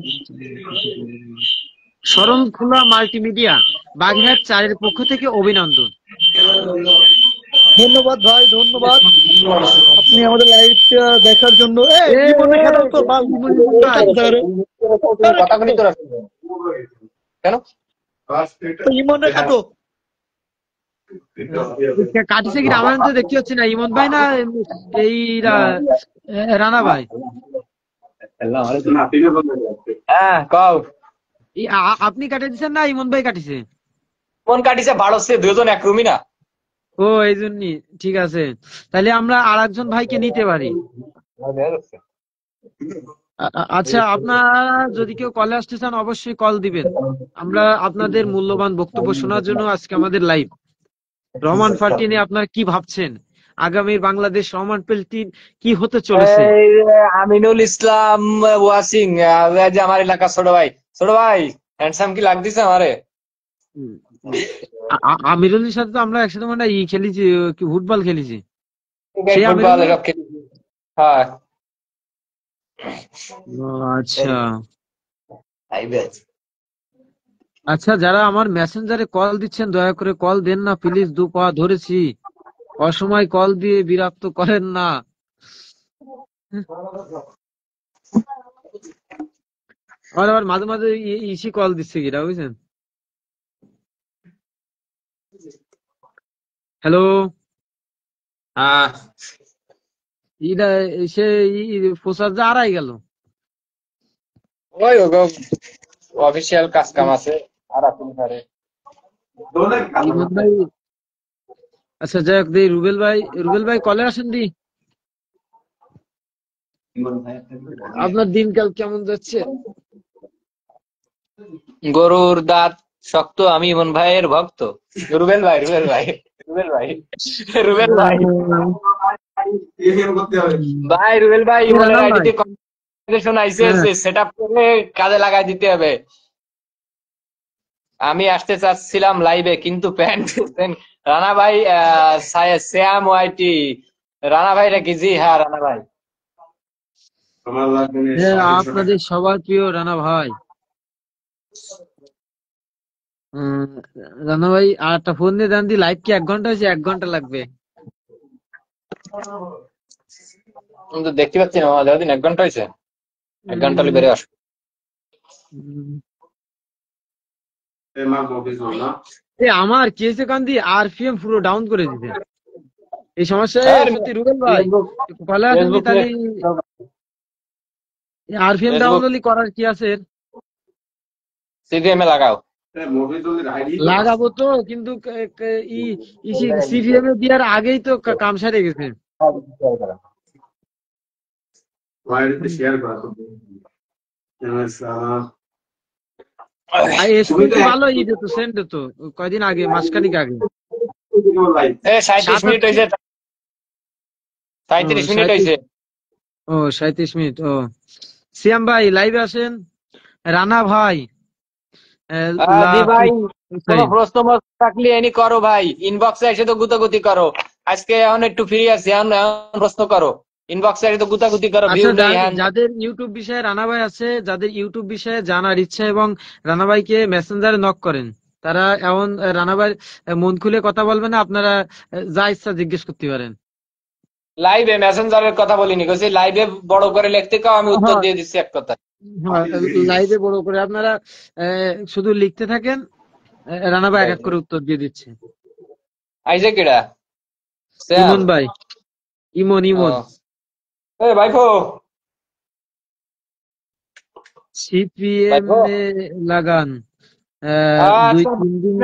শরণখোলা মাল্টিমিডিয়া বাগেরহাট 4-এর পক্ষ থেকে অভিনন্দন। ধন্যবাদ ভাই, ধন্যবাদ আপনি আমাদের লাইভটা দেখার জন্য। ইমনে খাটো কাটিছে কি আমার তো দেখতে হচ্ছে না, ইমন ভাই না এই রানা ভাই? হ্যাঁ কও। আপনি কাটে দিচ্ছেন না ইমন ভাই কাটিছে? কোন কাটিছে ভাড়ছে, দুজন এক রুমই না। ও এই জন্যই, ঠিক আছে, তাহলে আমরা আর একজন ভাইকে নিতে পারি। আচ্ছা, আপনারা যদি কেউ কলে আসতে চান অবশ্যই কল দিবেন, আমরা আপনাদের মূল্যবান বক্তব্য শোনার জন্য আজকে আমাদের লাইভ। রহমান পার্টি নিয়ে আপনারা কি ভাবছেন? আগামী বাংলাদেশ রহমান পার্টি কি হতে চলেছে? এই আমিনুল ইসলাম ওয়াসিং, যে আমার এলাকা ছোট ভাই। ছোট ভাই হ্যান্ডসাম কি লাগতেছে আমারে? আমিরুলের সাথে তো আমরা একসাথে মানে খেলেছি, কি ফুটবল খেলেছি। সেই ফুটবল আমিরুল? এসব খেলেছি। হ্যাঁ ও, আচ্ছা আচ্ছা, যারা আমার মেসেঞ্জারে কল দিচ্ছেন দয়া করে কল দেন না প্লিজ, দু পা ধরেছি, অসময় কল দিয়ে বিরক্ত করেন না। আমার আবার মাঝে মাঝে ইসি কল দিচ্ছে কিরা, বুঝছেন? হ্যালো, হ্যাঁ ইটা সে প্রচার যে আড়াই গেল। ওই অফিসিয়াল কাজ কাম আছে আর আপনি পারে। ইমন ভাই, আচ্ছা যাই হোক, দিই রুবেল ভাই কলে আসেন দি। আপনার দিনকাল কেমন যাচ্ছে? গরুর দাঁত শক্ত, আমি ইমন ভাইয়ের ভক্ত। রুবেল ভাই রুবেল ভাই রুবেল ভাই রুবেল ভাই ভাই রুবেল ভাই ইমনের রানা ভাই, আইডিতে কনভারসেশন আইছে, হ্যাঁ, সেটআপ করে কাজে লাগাই দিতে হবে। আমি আসতে চাচ্ছিলাম লাইভে কিন্তু প্যান্ট রানা ভাই শ্যাম ওয়াইটি রানা ভাই নাকি? জি হ্যাঁ রানা ভাই। হ্যাঁ, আপনাদের সবার প্রিয় রানা ভাই। উম, রানা ভাই আর একটা ফোন দিয়ে দেন দি, লাইভ কি 1 ঘন্টা হয়েছে? 1 ঘন্টা লাগবে। আমি তো দেখতে পাচ্ছি না, আমার দিন 1 ঘন্টা হয়েছে। 1 ঘন্টা হলে বেড়ে আসো। উম, আমার কি হয়েছে কান্দি, আরপিএম পুরো ডাউন করে দিতে এই সমস্যা। সত্যি রুবেল ভাই ফেসবুক ভালো আছেন নি? ফেসবুক তাহলে আরপিএম ডাউন ফেসবুক হলে করার কি আছে? সিভিএম এ লাগাও। লাগাবো তো, কিন্তু সিভিএম এ দেওয়ার আগেই তো কাম সারে গেছে। আর এসএমএস ভালো ঈদ তো সেন্ড তো কয়দিন আগে, মাসখানিক আগে। 37 মিনিট হয়েছে, 37 মিনিট হয়েছে। ও 37 মিনিট। ও সিয়াম ভাই লাইভে আসেন। রানা ভাই, জি ভাই, কোনো প্রশ্ন থাকলে এনি করো ভাই, ইনবক্সে এসে তো গুতাগুতি করো। আজকে এখন একটু ফ্রি আছি, এখন প্রশ্ন করো, ইনবক্সে এসে তো গুতাগুতি করো। ভিউ আচ্ছা, নেই হ্যাঁ। যাদের ইউটিউব বিষয়ে রানা ভাই আছে, যাদের ইউটিউব বিষয়ে জানার ইচ্ছা এবং রানা ভাইকে মেসেঞ্জারে নক করেন, তারা এমন রানা ভাই মন খুলে কথা বলবে না, আপনারা যা ইচ্ছা জিজ্ঞেস করতে পারেন। লাইভে মেসেঞ্জারের কথা বলিনি, কইছি লাইভে বড় করে লিখতে কাও, আমি উত্তর দিয়ে দিচ্ছি এক কথা। লাইভে বড় করে আপনারা শুধু লিখতে থাকেন, রানা ভাই এক এক করে উত্তর দিয়ে দিচ্ছে। আইছে কিডা? ইমন ভাই, ইমন এই ভাইপো সিপিএম এ লাগান, 2-3 দিন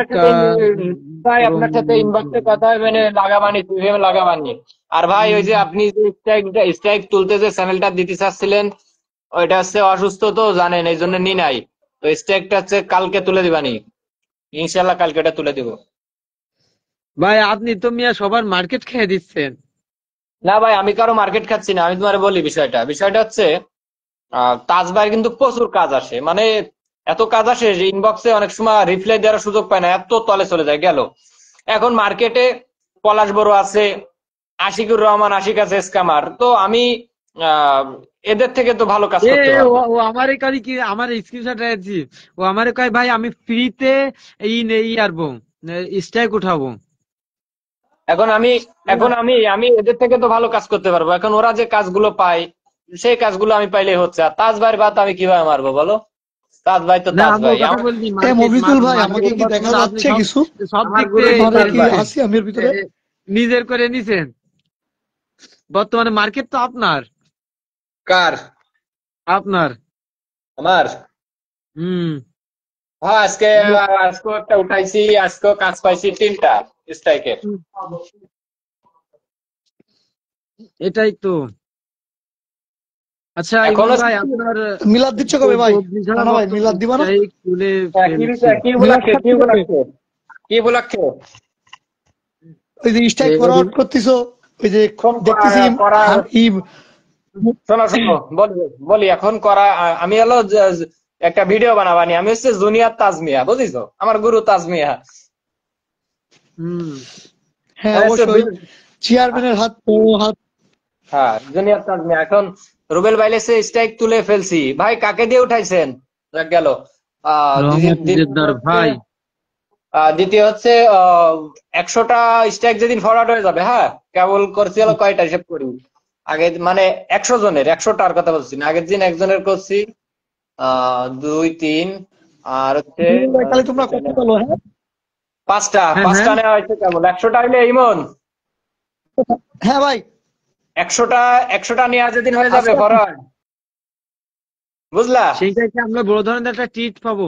ভাই আপনার সাথে ইনবক্সে কথা হবে, মানে লাগাবানি সিভিএম লাগাবানি। আর ভাই ওই যে আপনি যে স্ট্রাইক তুলতে যে চ্যানেলটা দিতে চাচ্ছিলেন, ওইটা হচ্ছে অসুস্থ তো জানেন, এই জন্য নি নাই। তো স্ট্রাইকটা হচ্ছে কালকে তুলে দিবানি, ইনশাল্লাহ কালকে এটা তুলে দিব। ভাই আপনি তো মিয়া সবার মার্কেট খেয়ে দিচ্ছেন। না ভাই, আমি কারো মার্কেট খাচ্ছি না, আমি তোমার বলি বিষয়টা হচ্ছে তাজ ভাইয়ের কিন্তু প্রচুর কাজ আসে, মানে এত কাজ আসে যে ইনবক্সে অনেক সময় রিপ্লাই দেওয়ার সুযোগ পায় না, এত তলে চলে যায় গেল। এখন মার্কেটে পলাশ বড় আছে, আশিকুর রহমান, আশিক আছে স্ক্যামার, তো আমি এদের থেকে তো ভালো কাজ করতে পারবো। ও আমারে কারি কি, আমার স্ক্রিনশট রাখছি, ও আমারে কয় ভাই আমি ফ্রিতে এই আরবো স্ট্রাইক উঠাবো। এখন আমি এদের থেকে তো ভালো কাজ করতে পারবো। এখন ওরা যে কাজগুলো পায় সেই কাজগুলো আমি পাইলে হচ্ছে, আর তাজ ভাইয়ের বাদ আমি কিভাবে মারবো বলো? তাজ ভাই তো না তাজ আমি ভাই ওর কথা আমার বলিনি, মফিজুল ভাই, আমাকে মার্কেট কি দেখা আপনি যাচ্ছে কিছু? সব আমার দিক গুরু থেকে আপনারা তাজ কি ভাই। আছি আমি এর ভিতরে? নিজের করে নিছেন। বর্তমানে মার্কেট তো আপনার। কার? আপনার। আমার। হুম। হ্যাঁ, আজকে একটা উঠাইছি, আজকেও কাজ পাইছি 3টা স্ট্রাইকের। এটাই তো। আচ্ছা ইমন এখনো ভাই, আপনার মিলাদ দিচ্ছ কবে ভাই? অগ্নিঝরা রানা ভাই মতো মিলাদ দিবা না? স্ট্রাইক তুলে কি ফেলছি। কি মিলাদ উপলক্ষে, কি খাচ্ছি কবে? উপলক্ষে, কি উপলক্ষে? ওই যে স্ট্রাইক এ- ফরওয়ার্ড করতেছো, ওই যে এখন দেখতেছি করা, ইব শোনো শোনো বলি এখন করা। আমি হলো একটা ভিডিও বানাবানি, আমি হচ্ছে জুনিয়র তাজমিয়া, বুঝিছো? আমার গুরু তাজমিয়া। হুম। হ্যাঁ আমি হচ্ছে অবশ্যই, চেয়ারম্যানের হাত ও হাত। হ্যাঁ, জুনিয়র তাজমিয়া। এখন রুবেল বাইলেসে স্ট্রাইক তুলে ফেলছি ভাই। কাকে দিয়ে উঠাইছেন? গেল। রহমত জেদ্দার ভাই। দ্বিতীয় হচ্ছে 100টা স্ট্রাইক যেদিন ফরওয়ার্ড হয়ে যাবে, হ্যাঁ, কেবল করছি হলো কয়টা হিসেব করি। আগে মানে 100 জনের, 100টার কথা বলছি না, আগের দিন একজনের করছি 2 3 আর হচ্ছে তাহলে তোমরা কত বলো? হ্যাঁ পাঁচটা হ্যাঁ হ্যাঁ। পাঁচটা নেওয়া হয়েছে কেবল। 100টা হইলে ইমন হ্যাঁ ভাই, 100টা নেওয়া যেদিন হয়ে যাবে আচ্ছা ফরওয়ার্ড, বুঝলা? সেইটা কি আমরা বড় ধরনের একটা ট্রিট পাবো?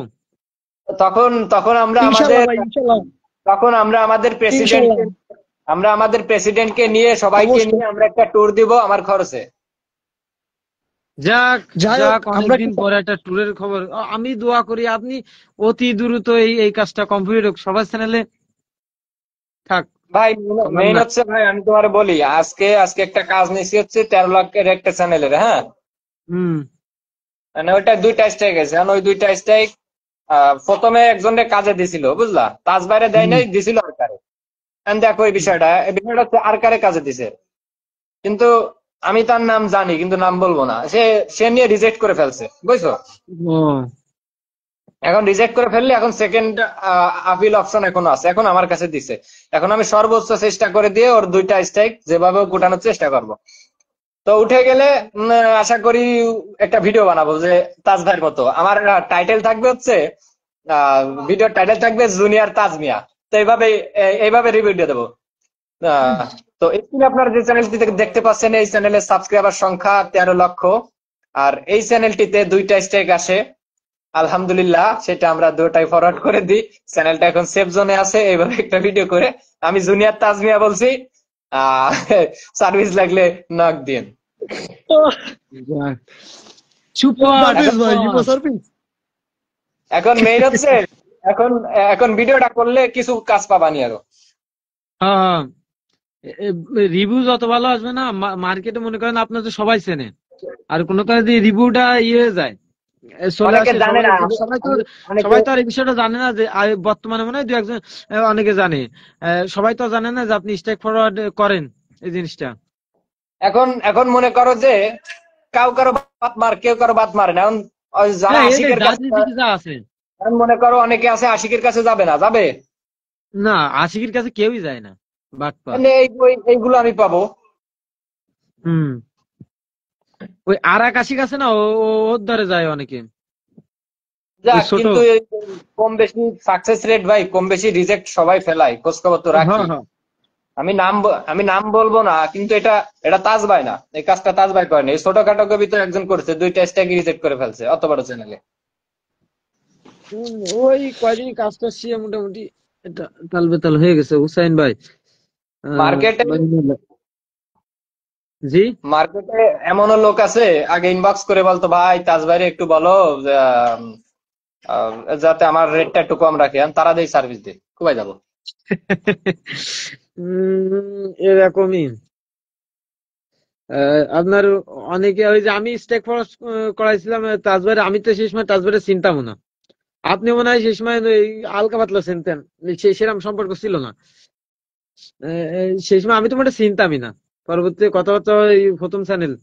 তখন তখন আমরা ইনশাল্লাহ আমাদের ভাই, ইনশাল্লাহ তখন আমরা আমাদের ইনশাল্লাহ প্রেসিডেন্টকে নিয়ে, সবাইকে অবশ্যই। নিয়ে আমরা একটা ট্যুর দিব আমার খরচে। যাক যাই হোক, যাক, আমরা অনেকদিন পরে একটা ট্যুরের খবর। আমি দোয়া করি আপনি অতি দ্রুত এই কাজটা কমপ্লিট হোক সবার চ্যানেলে থাক। ভাই আমার মেইন না। হচ্ছে ভাই, আমি তোমার বলি, আজকে আজকে একটা কাজ নিয়েছি হচ্ছে 13 লাখের একটা চ্যানেলের, হ্যাঁ। হুম। মানে ওইটা 2টা স্ট্রাইক আছে। ওই 2টা স্ট্রাইক প্রথমে একজনের কাজে দিছিল, বুঝলা? তাজ বাইরে দেয় হুম। নাই, দিছিল আরকারে। দেখো এই বিষয়টা হচ্ছে আরকারে কাজে দিছে, কিন্তু আমি তার নাম জানি কিন্তু নাম বলবো না। সে নিয়ে রিজেক্ট করে ফেলছে, বুঝছো? ও এখন রিজেক্ট করে ফেললে এখন সেকেন্ড আপিল অপশন এখনো আছে, এখন আমার কাছে দিছে। এখন আমি সর্বোচ্চ চেষ্টা করে দিয়ে ওর 2টা স্ট্রাইক যেভাবে কুটানোর চেষ্টা করব। তো উঠে গেলে আশা করি একটা ভিডিও বানাবো যে তাজ ভাইয়ের মতো। আমার টাইটেল থাকবে হচ্ছে, ভিডিওর টাইটেল থাকবে জুনিয়র তাজমিয়া। তো এইভাবে রিভিউ দিয়ে দেবো। তো এখানে আপনারা যে চ্যানেলটি দেখতে পাচ্ছেন, এই চ্যানেলের সাবস্ক্রাইবার সংখ্যা 13 লক্ষ। আর এই চ্যানেলটিতে 2টা স্ট্রাইক আসে, আলহামদুলিল্লাহ। সেটা আমরা 2টাই ফরওয়ার্ড করে দিই। চ্যানেলটা এখন সেফ জোনে আছে। এইভাবে একটা ভিডিও করে আমি জুনিয়র তাজমিয়া বলছি, সার্ভিস লাগলে নক দিন। যাক। সুপার সার্ভিস ভাই, ইমো সুপার। সার্ভিস। এখন মেইন হচ্ছে এখন এখন ভিডিওটা করলে কিছু কাজ পাবানি আরো। হ্যাঁ, রিভিউ যত ভালো আসবে না, মার্কেটে মনে করেন আপনার তো সবাই চেনে। আর কোনো কারণে যদি রিভিউটা হয়ে যায়, চলে অনেকে আসে জানে সবাই, না। সবাই তো অনেকে সবাই তো আর এই বিষয়টা জানে না যে বর্তমানে মনে হয় দু একজন অনেকে জানে। সবাই তো জানে না যে আপনি স্টেক ফরওয়ার্ড করেন এই জিনিসটা। এখন এখন মনে করো যে কারো বাত মার, কেউ কারো বাত মারে না। এখন যারা হ্যাঁ এটাই, আশিকের যার কাছে, যেদিকে যা আছে। এখন মনে করো অনেকে আছে আশিকের কাছে যাবে না, যাবে না, আশিকের কাছে কেউই যায় না, বাটপার। মানে এইগুলো আমি পাবো। হুম। ওই আর এক আশিক আছে না, ওর দ্বারে যায় অনেকে। ওই যাক, ছোট। কিন্তু কম বেশি সাকসেস রেট ভাই, কম বেশি রিজেক্ট সবাই ফেলায়, খোঁজ খবর তো হ্যাঁ রাখি। হ্যাঁ। আমি নাম বলবো না, কিন্তু এটা তাজ ভাই না, এই কাজটা তাজ ভাই করেনি। এই ছোটখাটো ভিতরে একজন করেছে, 2টা স্ট্রাইক রিজেক্ট করে ফেলছে অত বড় চ্যানেলে। ওই কয়দিন কাজটা শিয়ে মোটামুটি এটা তাল বেতাল হয়ে গেছে হুসাইন ভাই। মার্কেটে জি। মার্কেটে এমনও লোক আছে, আগে ইনবক্স করে বলতো ভাই তাজ ভাইরে একটু বলো যে, যাতে আমার রেটটা একটু কম রাখে। তারা দেই সার্ভিস দেয়, কোথায় যাবো? এরকমই। আপনার অনেকে ওই যে আমি স্টেক ফরওয়ার্ড করাইছিলাম তাজবারে, আমি তো সেই সময় তাজবারে চিনতাম না। আপনি মনে হয় সেই সময় ওই হালকা পাতলা চিনতেন, সেরকম সম্পর্ক ছিল না। সেই সময় আমি তো মোটা চিনতামই না। পরবর্তী কথাবার্তা এই প্রথম চ্যানেল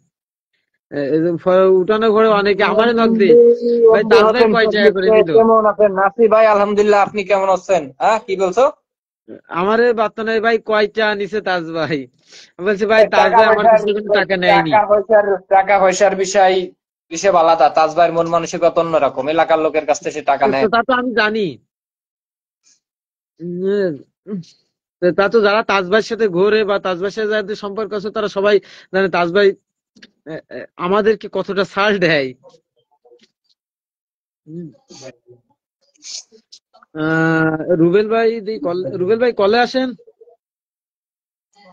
উঠানোর পরে অনেকে আমারে নক দিই, ভাই তাজ ভাই কয় টাকা করে দিল। কেমন আছেন নাসি ভাই? আলহামদুলিল্লাহ, আপনি কেমন আছেন? হ্যাঁ, কি বলছো? আমারে বার্তা নাই ভাই, কয়টা নিছে তাজ ভাই। আমি বলছি ভাই তাজ ভাই আমার কাছে কোনো টাকা নেয়নি। টাকা পয়সার বিষয় হিসেব আলাদা, তাজ ভাইয়ের মন মানসিকতা অন্যরকম, এলাকার লোকের কাছ থেকে সে টাকা তো নেয়। তা তো আমি জানি। উম, তা তো যারা তাজভাইয়ের সাথে ঘোরে বা তাজভাইয়ের সাথে যাদের সম্পর্ক আছে তারা সবাই জানে তাজভাই আমাদেরকে কতটা ছাড় দেয়। উম, রুবেল ভাই রুবেল ভাই কলে আসেন।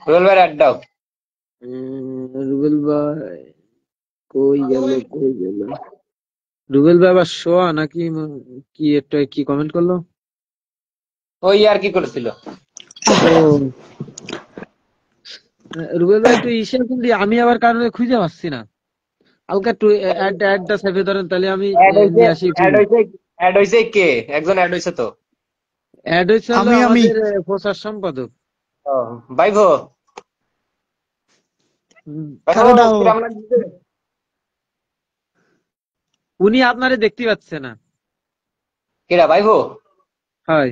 রুবেল ভাইয়ের অ্যাড দাও। রুবেল ভাই কই গেল কই গেল? রুবেল ভাই আবার শোয়া নাকি কি একটা কি কমেন্ট করলো? ওই আর কি করেছিল। ও রুবেল ভাই একটু ইসে কিন্তু আমি আবার কারণে খুঁজে পাচ্ছি না। হালকা একটু অ্যাডটা সেভে ধরেন তাহলে আমি অ্যাড হয়েছে, নিয়ে আসি একটু। অ্যাড হয়েছে কে? একজন অ্যাড হয়েছে তো। অ্যাড হয়েছে হলো আমি আমাদের প্রচার সম্পাদক। ও, বাইভো। কারে দাও? কিরাম লাগছে? উনি আপনারে দেখতে পাচ্ছে না। কিরা বাইভো? হয়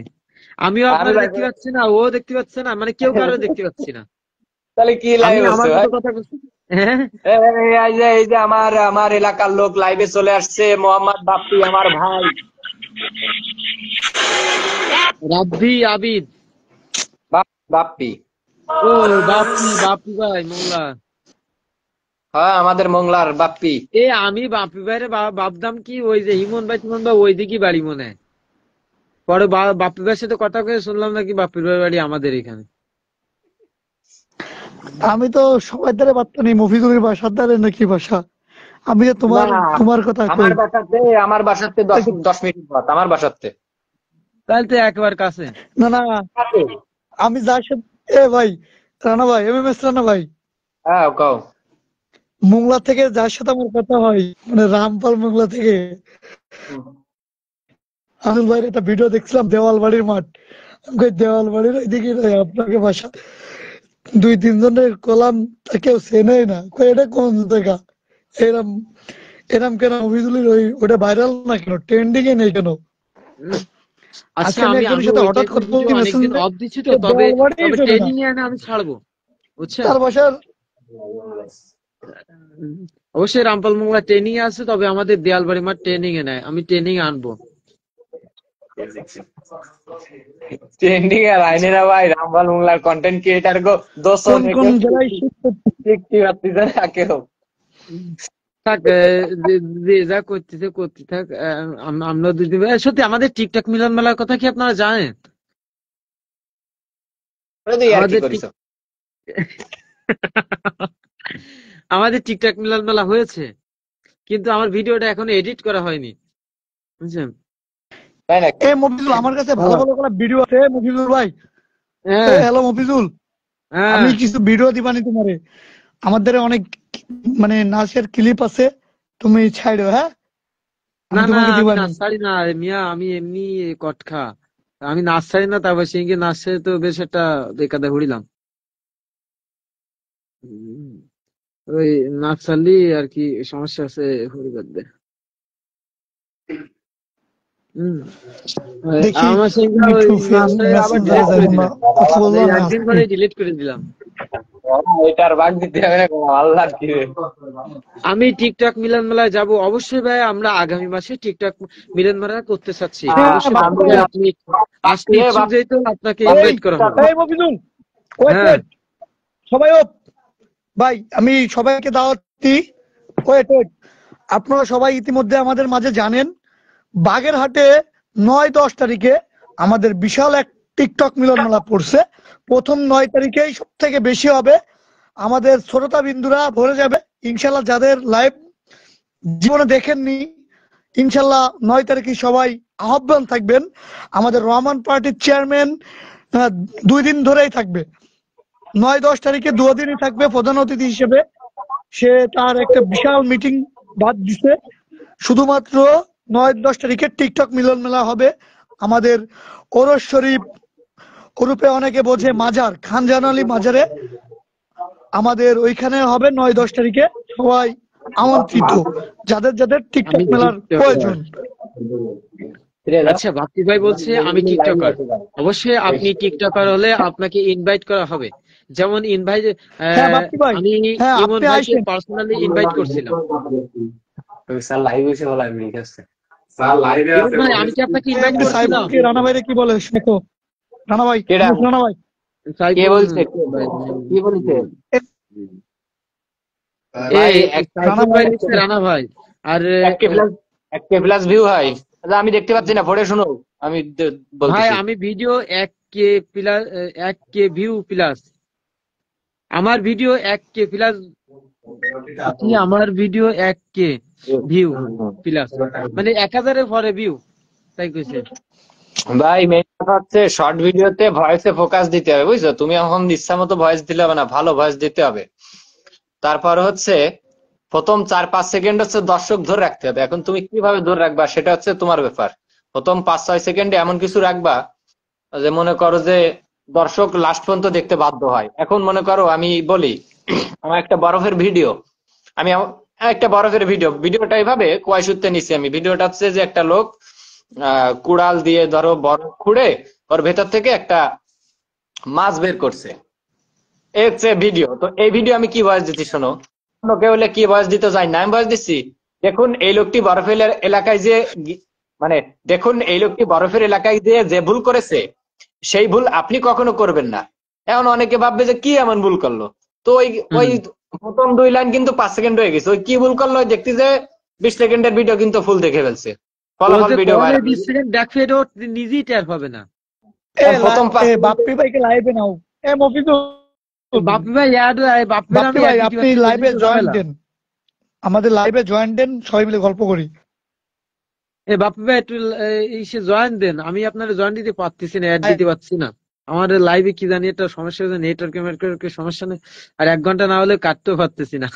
আমিও আমি আপনারে দেখতে বাইভো। পাচ্ছি না, ও দেখতে পাচ্ছে না, মানে কেউ কারো দেখতে পাচ্ছি না। তাহলে কি আমি লাইভ আমার হচ্ছে ভাই? মতো কথা বলছি। হ্যাঁ এই যে আমার এলাকার লোক লাইভে চলে আসছে, মোহাম্মদ বাপ্পি আমার ভাই। রাব্বি আবিদ। বাপ্পি। ও বাপ্পি বাপ্পি ভাই মোংলা। হ্যাঁ আমাদের মোংলার বাপ্পি। আমি বাপ্পি ভাইরে ভাবতাম কি ওই যে হিমন ভাই টিমন ভাই ওই দিকেই বাড়ি মনে হয়। পরে বাপ্পি ভাইয়ের সাথে কথা কয়ে শুনলাম নাকি বাপ্পি ভাইয়ের বাড়ি আমাদের এখানে। আমি তো সবাই দ্বারা বার্তা নেই, মফিজুলের বাসার দ্বারা নাকি বাসা। আমি যে তোমার না, তোমার কথা কই। আমার বাসাতে 10 মিনিট পথ আমার বাসাতে। তাহলে তো একবার কাছে। না না, আমি যার সাথে ভাই রানা ভাই, এমএমএস রানা ভাই, হ্যাঁ কও। মোংলা থেকে যার সাথে আমার কথা হয়, মানে রামপাল মোংলা থেকে, আনুল ভাইয়ের একটা ভিডিও দেখছিলাম দেওয়াল বাড়ির মাঠ। আমি কই দেওয়াল বাড়ির ওইদিকে আপনাকে বাসা। 2-3 জনের কলাম তা কেউ চেনেই না, কই এটা কোন জায়গা? এরম এরম কেন মফিজুলের ওটা ভাইরাল না কেন, ট্রেন্ডিং এ নেই কেন? আচ্ছা আজকে আমি আমি একজনের আমি সাথে হঠাৎ ওইটাই কথা ভিডিও বলছি অনেকদিন মেসেঞ্জারে, অফ দিচ্ছি তো, তবে দেওয়াল বাড়ি তবে চেনে না। ট্রেনিং এ আমি ছাড়বো বুঝছেন। তার বাসার অবশ্যই রামপাল মোংলা ট্রেনিং এ আছে, তবে আমাদের দেয়ালবাড়ি মাঠ ট্রেনিং এ নেয়, আমি ট্রেনিং আনবো। ট্রেন্ডিং এর আইনে না ভাই, রামপাল মোংলার কন্টেন্ট ক্রিয়েটার গো কোন কোন জেলায় শিখতে। দেখতে পাচ্ছি না কেউ। থাক যে যা করতেছে করতে থাক। আমরা দুদিন সত্যি আমাদের টিকটক মিলন মেলার কথা কি আপনারা জানেন? আমাদের আমাদের টিকটক মিলন মেলা হয়েছে, কিন্তু আমার ভিডিওটা এখনো এডিট করা হয়নি বুঝছেন। মফিজুল আমার কাছে ভালো ভালো কোনো ভিডিও আছে মফিজুল ভাই। হ্যাঁ হ্যালো মফিজুল, হ্যাঁ আমি কিছু ভিডিও দিবানি তোমারে। আমাদের অনেক মানে নাচের ক্লিপ আছে, তুমি ছাড়ো। হ্যাঁ না আমি না তোমাকে আমি দিবানি। নাচ ছাড়ি না মিয়া, আমি এমনি কটখা। আমি নাচ ছাড়ি না, তারপর সিঙ্গে নাচে তো বেশ একটা বেকাদা ঘুরিলাম। ওই নাচ ছাড়লি আর কি সমস্যা আছে হরিবার দে। দেখি আমার সিঙ্গে তুমি ওই একটু নাচটা আবার মেসেঞ্জারে ডিলিট যাই করে না, দিলাম, কথা বলবো না। একদিন পরে ডিলিট করে দিলাম। এটার ভাগ দিতে হবে না, আল্লাহ কি রে। আমি টিকটক মিলন মেলায় যাব অবশ্যই ভাই, আমরা আগামী মাসে টিকটক মিলন মেলা করতে চাচ্ছি অবশ্যই। আপনি আসতে ইচ্ছুক যেহেতু আপনাকে ইনভাইট করা হবে। এই মফিজুল, ওয়েট হ্যাঁ ওয়েট, সবাই ওপ ভাই, আমি সবাইকে দাওয়াত দিই। ওয়েট ওয়েট, আপনারা সবাই ইতিমধ্যে আমাদের মাঝে জানেন, বাগেরহাটে 9-10 তারিখে আমাদের বিশাল এক টিকটক মিলন মেলা পড়ছে। প্রথম 9 তারিখেই সব থেকে বেশি হবে, আমাদের শ্রোতা বিন্দুরা ভরে যাবে ইনশাল্লাহ। যাদের লাইভ জীবনে দেখেননি, ইনশাল্লাহ 9 তারিখে সবাই আহ্বান থাকবেন। আমাদের রহমান পার্টির চেয়ারম্যান 2 দিন ধরেই থাকবে, 9-10 তারিখে 2 দিনই থাকবে প্রধান অতিথি হিসেবে। সে তার একটা বিশাল মিটিং বাদ দিছে, শুধুমাত্র 9-10 তারিখে টিকটক মিলন মেলা হবে আমাদের ওরস শরীফ ওরূপে অনেকে বোঝে মাজার, খানজান আলী মাজারে আমাদের ওইখানে হবে 9-10 তারিখে। সবাই আমন্ত্রিত, যাদের যাদের টিকটক আমি মেলার টিকটকার। প্রয়োজন। আচ্ছা বাপ্পি ভাই বলছে আমি টিকটকার, অবশ্যই আপনি টিকটকার হলে আপনাকে ইনভাইট করা হবে। যেমন ইনভাইট হ্যাঁ বাপ্পি ভাই, আমি হ্যাঁ ইমন আপনি ভাইকে আইসেন। পার্সোনালি ইনভাইট করছিলাম। স্যার লাইভ এসে বলা ঠিক আছে। স্যার লাইভে ইমন আছে ভাই আমি কি আপনাকে ইনভাইট করছিলাম? সাইফুলকে রানা ভাইরে কি বলে শুনো। রানা ভাই, কেডা রানা ভাই, কে সাইফুল বলছে ভাই, কি বলছে ভাই? এই রানা সাইফুল ভাই ভাই লিখছে রানা ভাই। আর 1K প্লাস ভিউ হয়। আচ্ছা, আমি দেখতে পাচ্ছি না, পড়ে শুনো, আমি ভাই বলতেছি। আমি video 1K plus, 1K view plus, আমার ভিডিও 1K প্লাস, কি আমার ভিডিও 1K ভিউ প্লাস, মানে 1000-এর পরে ভিউ, তাই কইছে। ভাই মেইন কথা হচ্ছে শর্ট ভিডিওতে ভয়েসে ফোকাস দিতে হবে, বুঝছো? তুমি এখন ইচ্ছা মতো ভয়েস দিলে হবে না, ভালো ভয়েস দিতে হবে। তারপর হচ্ছে প্রথম 4-5 সেকেন্ড হচ্ছে দর্শক ধরে রাখতে হবে। এখন তুমি কিভাবে ধরে রাখবা সেটা হচ্ছে তোমার ব্যাপার। প্রথম 5-6 সেকেন্ডে এমন কিছু রাখবা যে মনে করো যে দর্শক লাস্ট পর্যন্ত দেখতে বাধ্য হয়। এখন মনে করো আমি বলি, আমার একটা বরফের ভিডিও, একটা বরফের ভিডিওটা এইভাবে কুয়াশূত্রে নিচ্ছি আমি। ভিডিওটা হচ্ছে যে একটা লোক কুড়াল দিয়ে ধরো বরফ খুঁড়ে ওর ভেতর থেকে একটা মাছ বের করছে, এই হচ্ছে ভিডিও। তো এই ভিডিও আমি কি ভয়েস দিচ্ছি শোনো, লোকে হলে কি ভয়েস দিতে চাই না, আমি ভয়েস দিচ্ছি, দেখুন এই লোকটি বরফের এলাকায় যে মানে দেখুন এই লোকটি বরফের এলাকায় দিয়ে যে ভুল করেছে সেই ভুল আপনি কখনো করবেন না। এখন অনেকে ভাববে যে কি এমন ভুল করলো, তো ওই প্রথম 2 লাইন কিন্তু 5 সেকেন্ড হয়ে গেছে। ওই কি ভুল করলো দেখতে যে 20 সেকেন্ডের ভিডিও কিন্তু ফুল দেখে ফেলছে, ফলাফল ভিডিও ভাইরাল। 20 সেকেন্ড দেখে ও নিজেই টের পাবে না। প্রথম 5 বাপ্পি ভাইকে লাইভে নাও। মফিজুল, বাপ্পি ভাই বাপ্পি বাপ্পি ভাই আপনি লাইভে জয়েন দেন, আমাদের লাইভে জয়েন দেন, সবাই মিলে গল্প করি। বাপ্পি ভাই একটু ইসে জয়েন দেন, আমি আপনার জয়েন দিতে পারতেছি না, অ্যাড দিতে পারছি না। আমার লাইভে কি জানি একটা সমস্যা হয়েছে, নেটওয়ার্কের সমস্যা নেই, আর 1 ঘন্টা না হলে কাটতেও পারতেছি না।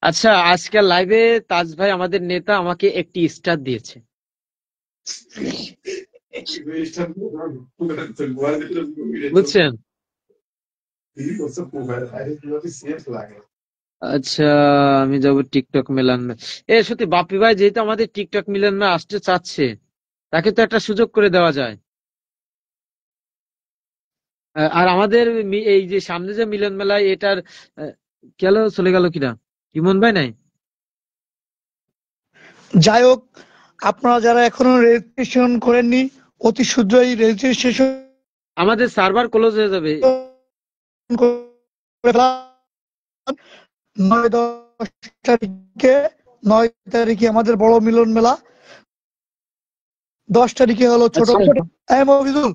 আচ্ছা, আজকের লাইভে তাজ ভাই আমাদের নেতা আমাকে একটি স্টার দিয়েছে, বুঝছেন? আচ্ছা, আমি যাবো টিকটক মিলান। সত্যি বাপ্পি ভাই যেহেতু আমাদের টিকটক মিলান না আসতে চাচ্ছে, তাকে তো একটা সুযোগ করে দেওয়া যায়। আর আমাদের এই যে সামনে যে মিলন মেলায় এটার গেল চলে গেল কিনা, ইমন ভাই নাই। যাই হোক, আপনারা যারা এখনো রেজিস্ট্রেশন করেননি অতি শীঘ্রই রেজিস্ট্রেশন আমাদের সার্ভার ক্লোজ হয়ে যাবে। 9 তারিখে আমাদের বড় মিলন মেলা, 10 তারিখে হলো ছোট মফিজুল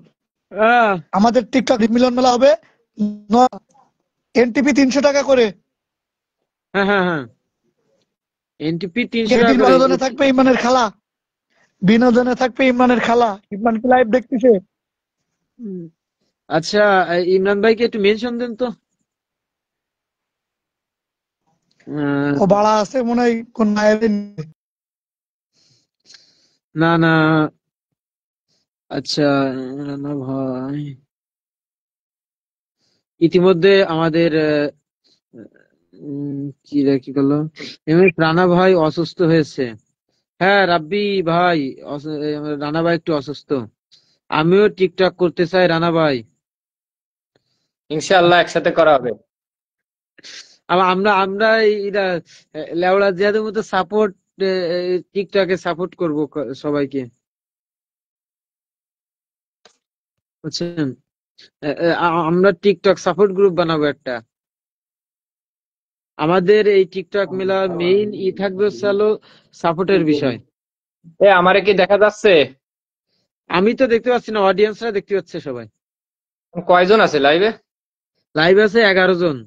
আমাদের টিকটক মিলন মেলা হবে। এনটিপি 300 টাকা করে। হ্যাঁ এনটিপি 300 টাকা করে। বিনোদনে থাকবে ইমরানের খালা, বিনোদনে থাকবে ইমরানের খালা। ইমরান কি লাইভ দেখতেছে? আচ্ছা, ইমরান ভাইকে একটু মেনশন দেন তো। ও বাড়া আছে মনে হয় কোন না আচ্ছা, রানা ভাই ইতিমধ্যে আমাদের কি করলো, রানা ভাই অসুস্থ হয়েছে। হ্যাঁ রাব্বি ভাই, রানা ভাই একটু অসুস্থ। আমিও টিকটক করতে চাই রানা ভাই, ইনশাআল্লাহ একসাথে করা হবে। আমরা এরা লেওড়া জিয়াদের মতো সাপোর্ট, টিকটকে সাপোর্ট করব সবাইকে, বুঝছেন? আমরা টিকটক সাপোর্ট গ্রুপ বানাবো একটা। আমাদের এই টিকটক মেলা মেইন থাকবে হলো সাপোর্টের বিষয়। আমারে কি দেখা যাচ্ছে? আমি তো দেখতে পাচ্ছি না, অডিয়েন্সরা দেখতে পাচ্ছে সবাই। কয়জন আছে লাইভে? লাইভ আছে 11 জন।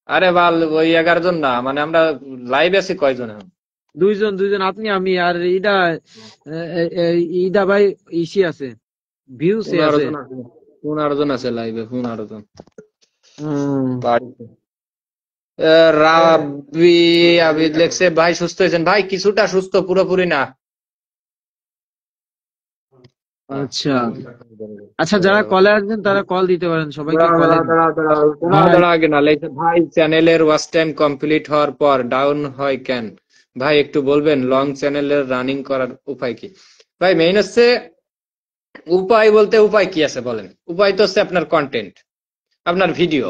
আরে বাল, ওই 11 জন না, মানে আমরা লাইভে আছি কয়জন এখন? 2 জন, আপনি আমি আর ইদা ভাই ইসি আছে, ভিউস আছে। 15 জন আছে লাইভে, 15 জন। রাবি আবিদ লেখছে ভাই সুস্থ হয়েছেন? ভাই কিছুটা সুস্থ, পুরোপুরি না। আচ্ছা, যারা কলে আসবেন তারা কল দিতে পারেন, সবাইকে কলে। আগে না লেখছে ভাই চ্যানেলের ওয়াচ টাইম কমপ্লিট হওয়ার পর ডাউন হয় কেন? ভাই একটু বলবেন লং চ্যানেলের রানিং করার উপায় কি? ভাই মেইন হচ্ছে উপায় বলতে উপায় কি আছে বলেন? উপায় তো হচ্ছে আপনার কন্টেন্ট, আপনার ভিডিও।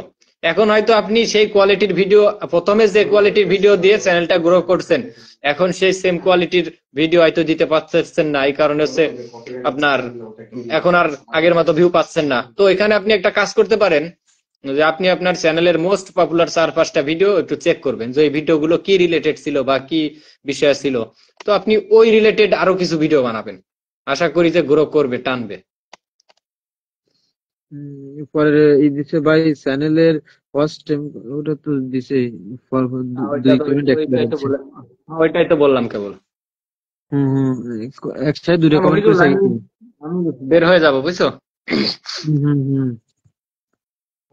এখন হয়তো আপনি সেই কোয়ালিটির ভিডিও, প্রথমে যে কোয়ালিটির ভিডিও দিয়ে চ্যানেলটা গ্রো করছেন, এখন সেই সেম কোয়ালিটির ভিডিও হয়তো দিতে পারতেছেন না, এই কারণে হচ্ছে আপনার এখন আর আগের মতো ভিউ পাচ্ছেন না। তো এখানে আপনি একটা কাজ করতে পারেন, যে আপনি আপনার চ্যানেলের মোস্ট পপুলার 4-5টা ভিডিও একটু চেক করবেন, যে এই ভিডিওগুলো কি রিলেটেড ছিল বা কি বিষয় ছিল। তো আপনি ওই রিলেটেড আরো কিছু ভিডিও বানাবেন, আশা করি যে গ্রো করবে, টানবে। পরে এই দিছে ভাই চ্যানেলের ফার্স্ট টাইম, ওটা তো দিছে দুই কমেন্ট একটা আছে। ওইটাই তো বললাম কেবল। হুম হুম, একসাথে দুটো আমি কমেন্ট একটু করেছে লাইন কি? বের হয়ে যাবো, বুঝছো? হুম হুম,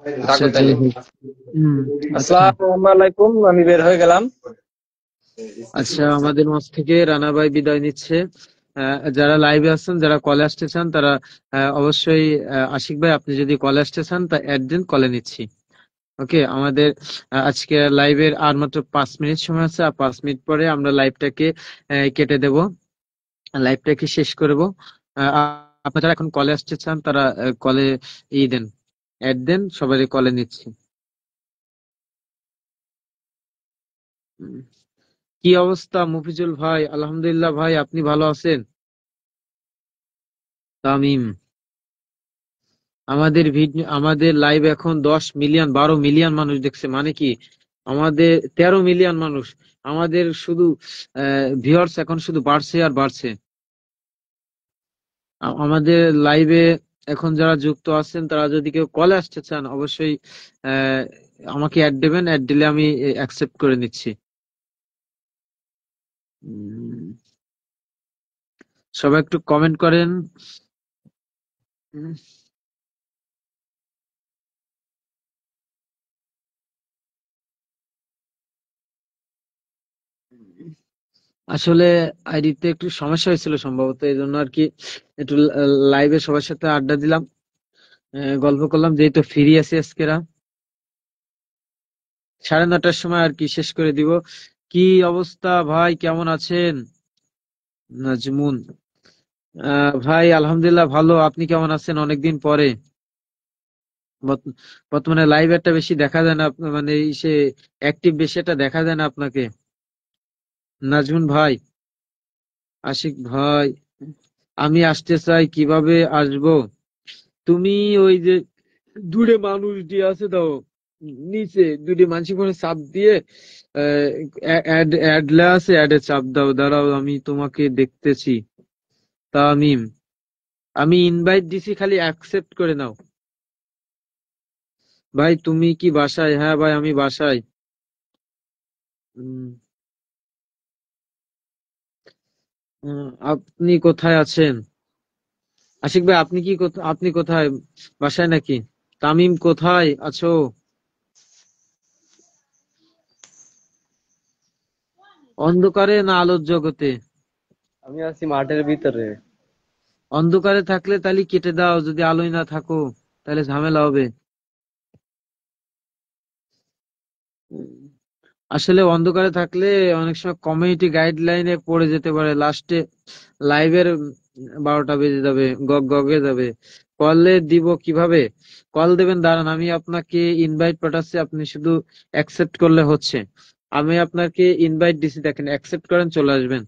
আচ্ছা থাকো তাহলে। যাই হোক। আচ্ছা আসসালামু আলাইকুম, আমি বের হয়ে গেলাম। আচ্ছা, আমাদের মাঝ থেকে রানা ভাই বিদায় নিচ্ছে। যারা লাইভে আছেন, যারা কলে আসতে চান তারা অবশ্যই, আশিক ভাই আপনি যদি কলে আসতে চান তা অ্যাড দিন, কলে নিচ্ছি। ওকে, আমাদের আজকে লাইভের আর মাত্র 5 মিনিট সময় আছে, আর 5 মিনিট পরে আমরা লাইভটাকে কেটে দেব, লাইভটাকে শেষ করব। আপনারা যারা এখন কলে আসতে চান তারা কলে দেন, অ্যাড দেন, সবাই কলে নিচ্ছি। উম, কি অবস্থা মফিজুল ভাই? আলহামদুলিল্লাহ ভাই, আপনি ভালো আছেন? তামিম, আমাদের ভিডিও, আমাদের লাইভ এখন 10 মিলিয়ন 12 মিলিয়ন মানুষ দেখছে, মানে কি আমাদের 13 মিলিয়ন মানুষ, আমাদের শুধু ভিউয়ার্স এখন শুধু বাড়ছে আর বাড়ছে। আমাদের লাইভে এখন যারা যুক্ত আছেন তারা যদি কেউ কলে আসতে চান অবশ্যই আহ, আমাকে অ্যাড দেবেন, অ্যাড দিলে আমি অ্যাকসেপ্ট করে নিচ্ছি। উম, সবাই একটু কমেন্ট করেন। উম, আসলে আইডিতে একটু সমস্যা হয়েছিল সম্ভবত, এই জন্য আর কি একটু লাইভে সবার সাথে আড্ডা দিলাম, গল্প করলাম, যেহেতু ফ্রি আছি আজকেরা 9:30টার সময় আর কি শেষ করে দিব। কি অবস্থা ভাই, কেমন আছেন? নাজমুন, ভাই আলহামদুলিল্লাহ ভালো, আপনি কেমন আছেন? অনেকদিন পরে। বর্ত- বর্তমানে লাইভ একটা বেশি দেখা যায় না, মানে সে অ্যাক্টিভ বেশি একটা দেখা যায় না আপনাকে। নাজমুন ভাই, আশিক ভাই, আমি আসতে চাই, কিভাবে আসবো? তুমি ওই যে দূরে মানুষ দিয়ে আছে দাও, নিচে দুটি মানসিক ফোনে চাপ দিয়ে অ্যাড অ্যাড লেখা আছে, অ্যাডে চাপ দাও, দাঁড়াও আমি তোমাকে দেখতেছি। তামিম, আমি ইনভাইট দিছি, খালি অ্যাকসেপ্ট করে নাও। ভাই তুমি কি বাসায়? হ্যাঁ ভাই আমি বাসায়। উম, আপনি কোথায় আছেন? আশিক ভাই আপনি কি আপনি কোথায়, বাসায় নাকি? তামিম কোথায় আছো? অন্ধকারে না আলোর জগতে? আমি আছি মাঠের ভিতরে। অন্ধকারে থাকলে তাহলে কেটে দাও, যদি আলোয় না থাকো তাহলে ঝামেলা হবে। উম, আসলে অন্ধকারে থাকলে অনেক সময় কমিউনিটি গাইডলাইনে পড়ে যেতে পারে, লাস্টে লাইভের 12টা বেজে যাবে, গগ গগে যাবে। কলে দিব কিভাবে? কল দেবেন, দাঁড়ান আমি আপনাকে ইনভাইট পাঠাচ্ছি, আপনি শুধু অ্যাকসেপ্ট করলে হচ্ছে। আমি আপনাকে ইনভাইট দিছি, দেখেন অ্যাকসেপ্ট করেন, চলে আসবেন।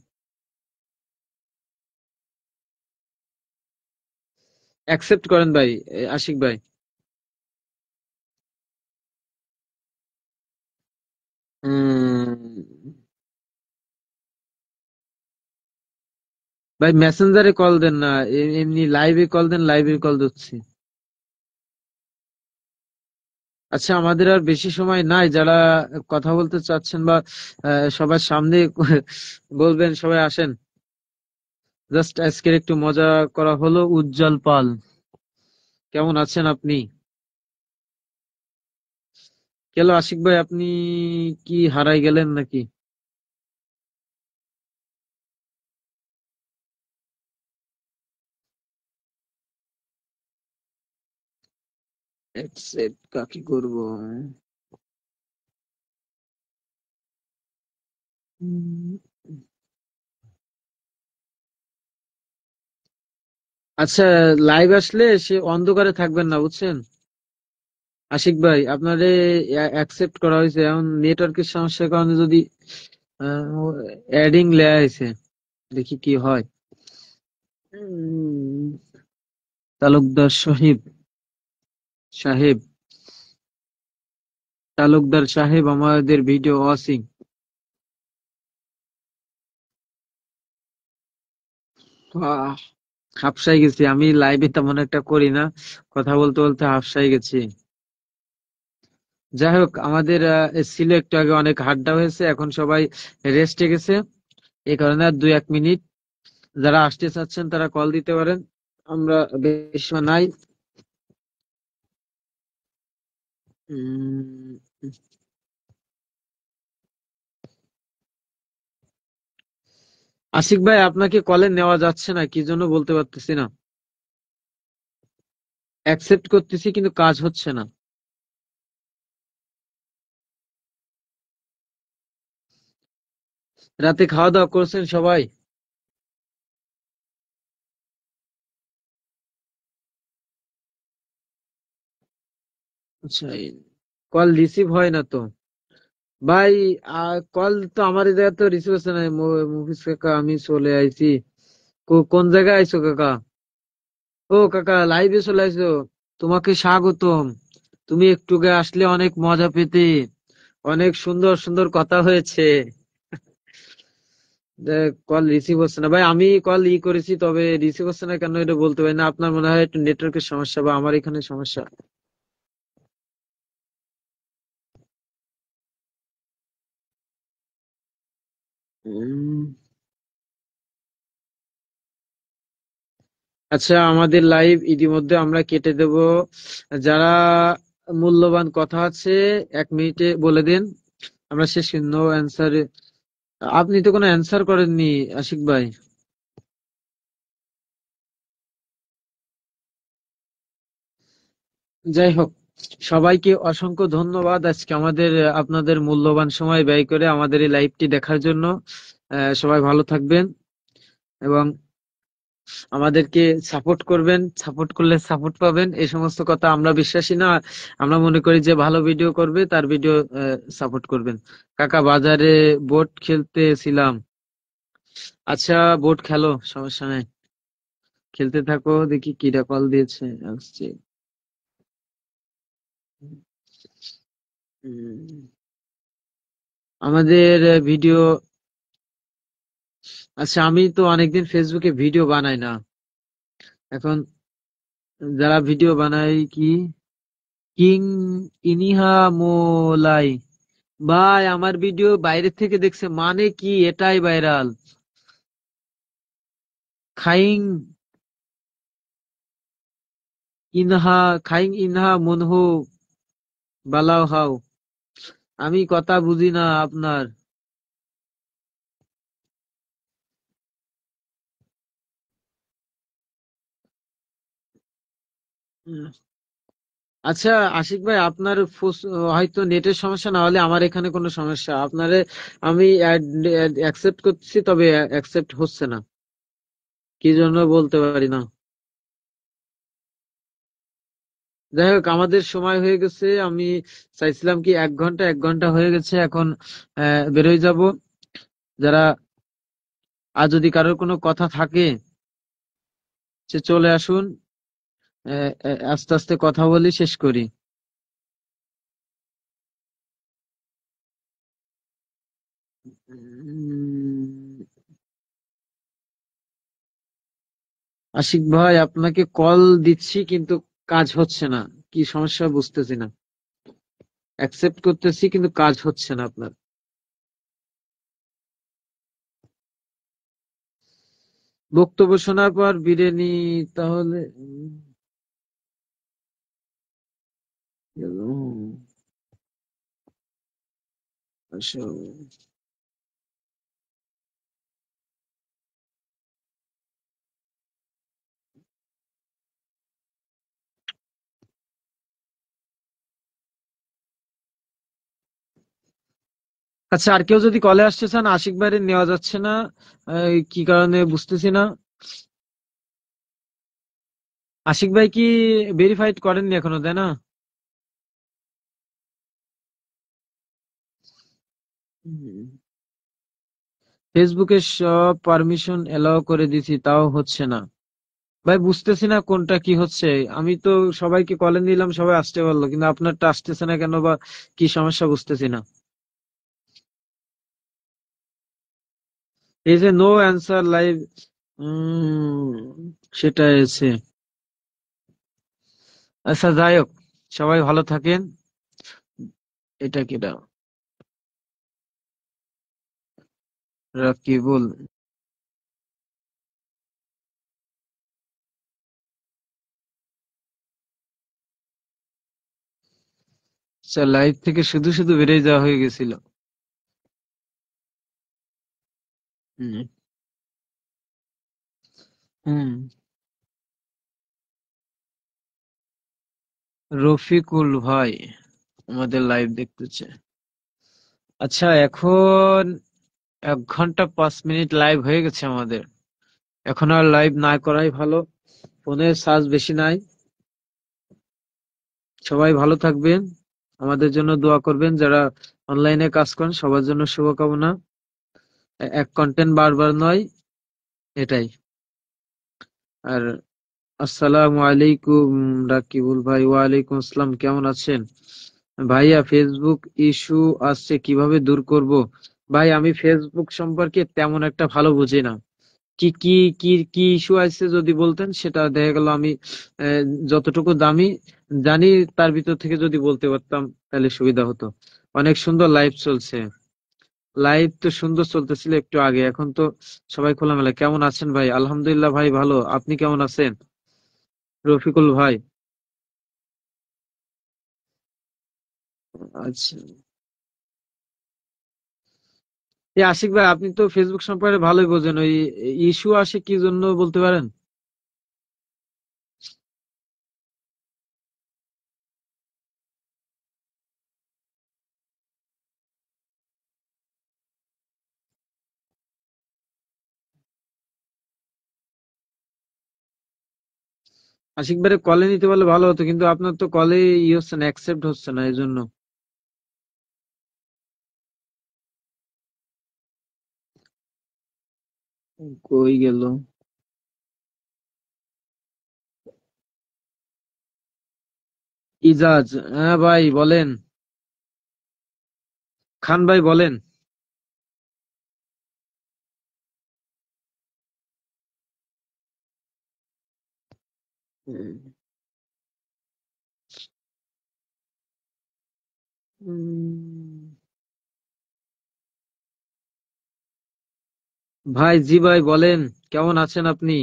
অ্যাকসেপ্ট করেন ভাই, আশিক ভাই। ভাই মেসেঞ্জারে কল দেন না, এমনি লাইভে কল দেন, লাইভে কল দিচ্ছি। আচ্ছা, আমাদের আর বেশি সময় নাই, যারা কথা বলতে চাচ্ছেন বা সবার সামনে বলবেন, সবাই আসেন। জাস্ট আজকের একটু মজা করা হলো। উজ্জ্বল পাল, কেমন আছেন আপনি? কেন আশিক ভাই, আপনি কি হারাই গেলেন নাকি? অ্যাকসেপ্ট কাকে করব? উম, আচ্ছা, লাইভ আসলে সে অন্ধকারে থাকবেন না, বুঝছেন? আশিক ভাই আপনারে অ্যাকসেপ্ট করা হয়েছে, এখন নেটওয়ার্কের সমস্যার কারণে যদি অ্যাডিং লেয়া হয়েছে, দেখি কি হয়। উম, তালুকদার সাহেব তালুকদার সাহেব আমাদের ভিডিও ওয়াচিং। হাফসাই গেছি, আমি লাইভে তেমন একটা করি না, কথা বলতে বলতে হাফসাই গেছি। যাই হোক, আমাদের ছিল একটু আগে অনেক হাড্ডা হয়েছে, এখন সবাই রেস্টে গেছে, এই কারণে আর 2-1 মিনিট যারা আসতে চাচ্ছেন তারা কল দিতে পারেন, আমরা বেশি সময় নাই। উম, আশিক ভাই আপনাকে কলে নেওয়া যাচ্ছে না, কি জন্য বলতে পারতেছি না। অ্যাকসেপ্ট করতেছি কিন্তু কাজ হচ্ছে না। রাতে খাওয়া দাওয়া করছেন সবাই? আচ্ছা, কল রিসিভ হয় না তো ভাই। কল তো আমার এই জায়গায় তো রিসিভ হচ্ছে না। মুফিস কাকা আমি চলে আইছি। কোন জায়গায় আইছো কাকা? ও কাকা লাইভে চলে আইছো, তোমাকে স্বাগতম। তুমি একটু আগে আসলে অনেক মজা পেতে, অনেক সুন্দর সুন্দর কথা হয়েছে। কল রিসিভ হচ্ছে না ভাই, আমি কল করেছি তবে রিসিভ হচ্ছে না কেন এটা বলতে পারি না। আপনার মনে হয় একটু নেটওয়ার্কের সমস্যা বা আমার এখানে সমস্যা। উম, আচ্ছা, আমাদের লাইভ ইতিমধ্যে আমরা কেটে দেব। যারা মূল্যবান কথা আছে 1 মিনিটে বলে দিন, আমরা শেষ। নো অ্যান্সার, আপনি তো কোনো অ্যান্সার করেননি আশিক ভাই। যাই হোক, সবাইকে অসংখ্য ধন্যবাদ আজকে আমাদের আপনাদের মূল্যবান সময় ব্যয় করে আমাদের এই লাইভটি দেখার জন্য। সবাই ভালো থাকবেন এবং আমাদেরকে সাপোর্ট করবেন, সাপোর্ট করলে সাপোর্ট পাবেন, এই সমস্ত কথা আমরা বিশ্বাসী না। আমরা মনে করি যে ভালো ভিডিও করবে তার ভিডিও সাপোর্ট করবেন। কাকা বাজারে বোট খেলতেছিলাম। আচ্ছা, বোট খেলো, সমস্যা নাই, খেলতে থাকো। দেখি কিরা কল দিয়েছে, আসছে। উম, আমাদের ভিডিও, আচ্ছা আমি তো অনেকদিন ফেসবুকে ভিডিও বানাই না। এখন যারা ভিডিও বানায় কি কিং ইনিহা মোলাই ভাই, আমার ভিডিও বাইরে থেকে দেখছে মানে কি, এটাই ভাইরাল। খাইং খাইং ইনহা মুনহু বালাও হাও। আমি কথা বুঝি না আপনার। উম, আচ্ছা আশিক ভাই, আপনার হয়তো নেটের সমস্যা, না হলে আমার এখানে কোনো সমস্যা। আপনারে আমি অ্যাকসেপ্ট করতেছি তবে অ্যাকসেপ্ট হচ্ছে না, কি জন্য বলতে পারি না। যাই হোক, আমাদের সময় হয়ে গেছে। আমি চাইছিলাম কি 1 ঘন্টা, 1 ঘন্টা হয়ে গেছে, এখন বেরোয় যাব। যারা, আর যদি কারোর কোনো কথা থাকে সে চলে আসুন, আস্তে আস্তে কথা বলি, শেষ করি। উম, আশিক ভাই আপনাকে কল দিচ্ছি কিন্তু কাজ হচ্ছে না, কি সমস্যা বুঝতেছি না। অ্যাকসেপ্ট করতেছি কিন্তু কাজ হচ্ছে না আপনার। বক্তব্য শোনার পর বিরিয়ানি, তাহলে আচ্ছা। আচ্ছা, আর কেউ যদি কলে আসতে চান, আশিক ভাইয়ের নেওয়া যাচ্ছে না, কি কারণে বুঝতেছি না। আশিক ভাই কি ভেরিফাইড করেননি এখনো, তাই না? ফেসবুকে সব পারমিশন এলাও করে দিছি, তাও হচ্ছে না। ভাই বুঝতেছি না কোনটা কি হচ্ছে। আমি তো সবাইকে কলে নিলাম, সবাই আসতে পারলো, কিন্তু আপনারটা আসতেছে না কেন, বা কি সমস্যা বুঝতেছি না। এই যে নো অ্যান্সার লাইভ, সেটা এসে। আচ্ছা যাই হোক, সবাই ভালো থাকেন। এটা কিটা রাকিবুল। আচ্ছা, লাইভ থেকে শুধু শুধু বেরিয়ে যাওয়া হয়ে গেছিল। হুম। হুম। রফিকুল ভাই আমাদের লাইভ দেখতেছে। আচ্ছা, এখন 1 ঘন্টা 5 মিনিট লাইভ হয়ে গেছে আমাদের। এখন আর লাইভ না করাই ভালো, ফোনে চার্জ বেশি নাই। সবাই ভালো থাকবেন, আমাদের জন্য দোয়া করবেন, যারা অনলাইনে কাজ করেন সবার জন্য শুভকামনা। এক কন্টেন্ট বারবার নয়, এটাই। আর আসসালামু আলাইকুম রাকিবুল ভাই। ওয়ালাইকুম আসসালাম, কেমন আছেন? ভাইয়া, ফেসবুক ইস্যু আসছে, কিভাবে দূর করব? ভাই, আমি ফেসবুক সম্পর্কে তেমন একটা ভালো বুঝি না। কি কি কি কি ইস্যু আছে যদি বলতেন, সেটা দেখা গেল আমি আহ, যতটুকু দামি জানি তার ভিতর থেকে যদি বলতে পারতাম তাহলে সুবিধা হতো। অনেক সুন্দর লাইভ চলছে। লাইভ তো সুন্দর চলতেছিল একটু আগে, এখন তো সবাই খোলামেলা। কেমন আছেন ভাই? আলহামদুলিল্লাহ ভাই, ভালো। আপনি কেমন আছেন রফিকুল ভাই? আচ্ছা, এই আশিক ভাই, আপনি তো ফেসবুক সম্পর্কে ভালোই বোঝেন। ওই ইস্যু আসে কি জন্য বলতে পারেন? আশিক ভাই কলে নিতে পারলে ভালো হতো, কিন্তু আপনার তো কলে ই হচ্ছে না, অ্যাকসেপ্ট হচ্ছে না, এই জন্য। কই গেল ইজাজ? হ্যাঁ ভাই বলেন, খান ভাই বলেন। উম, ভাই, জি ভাই বলেন, কেমন আছেন আপনি?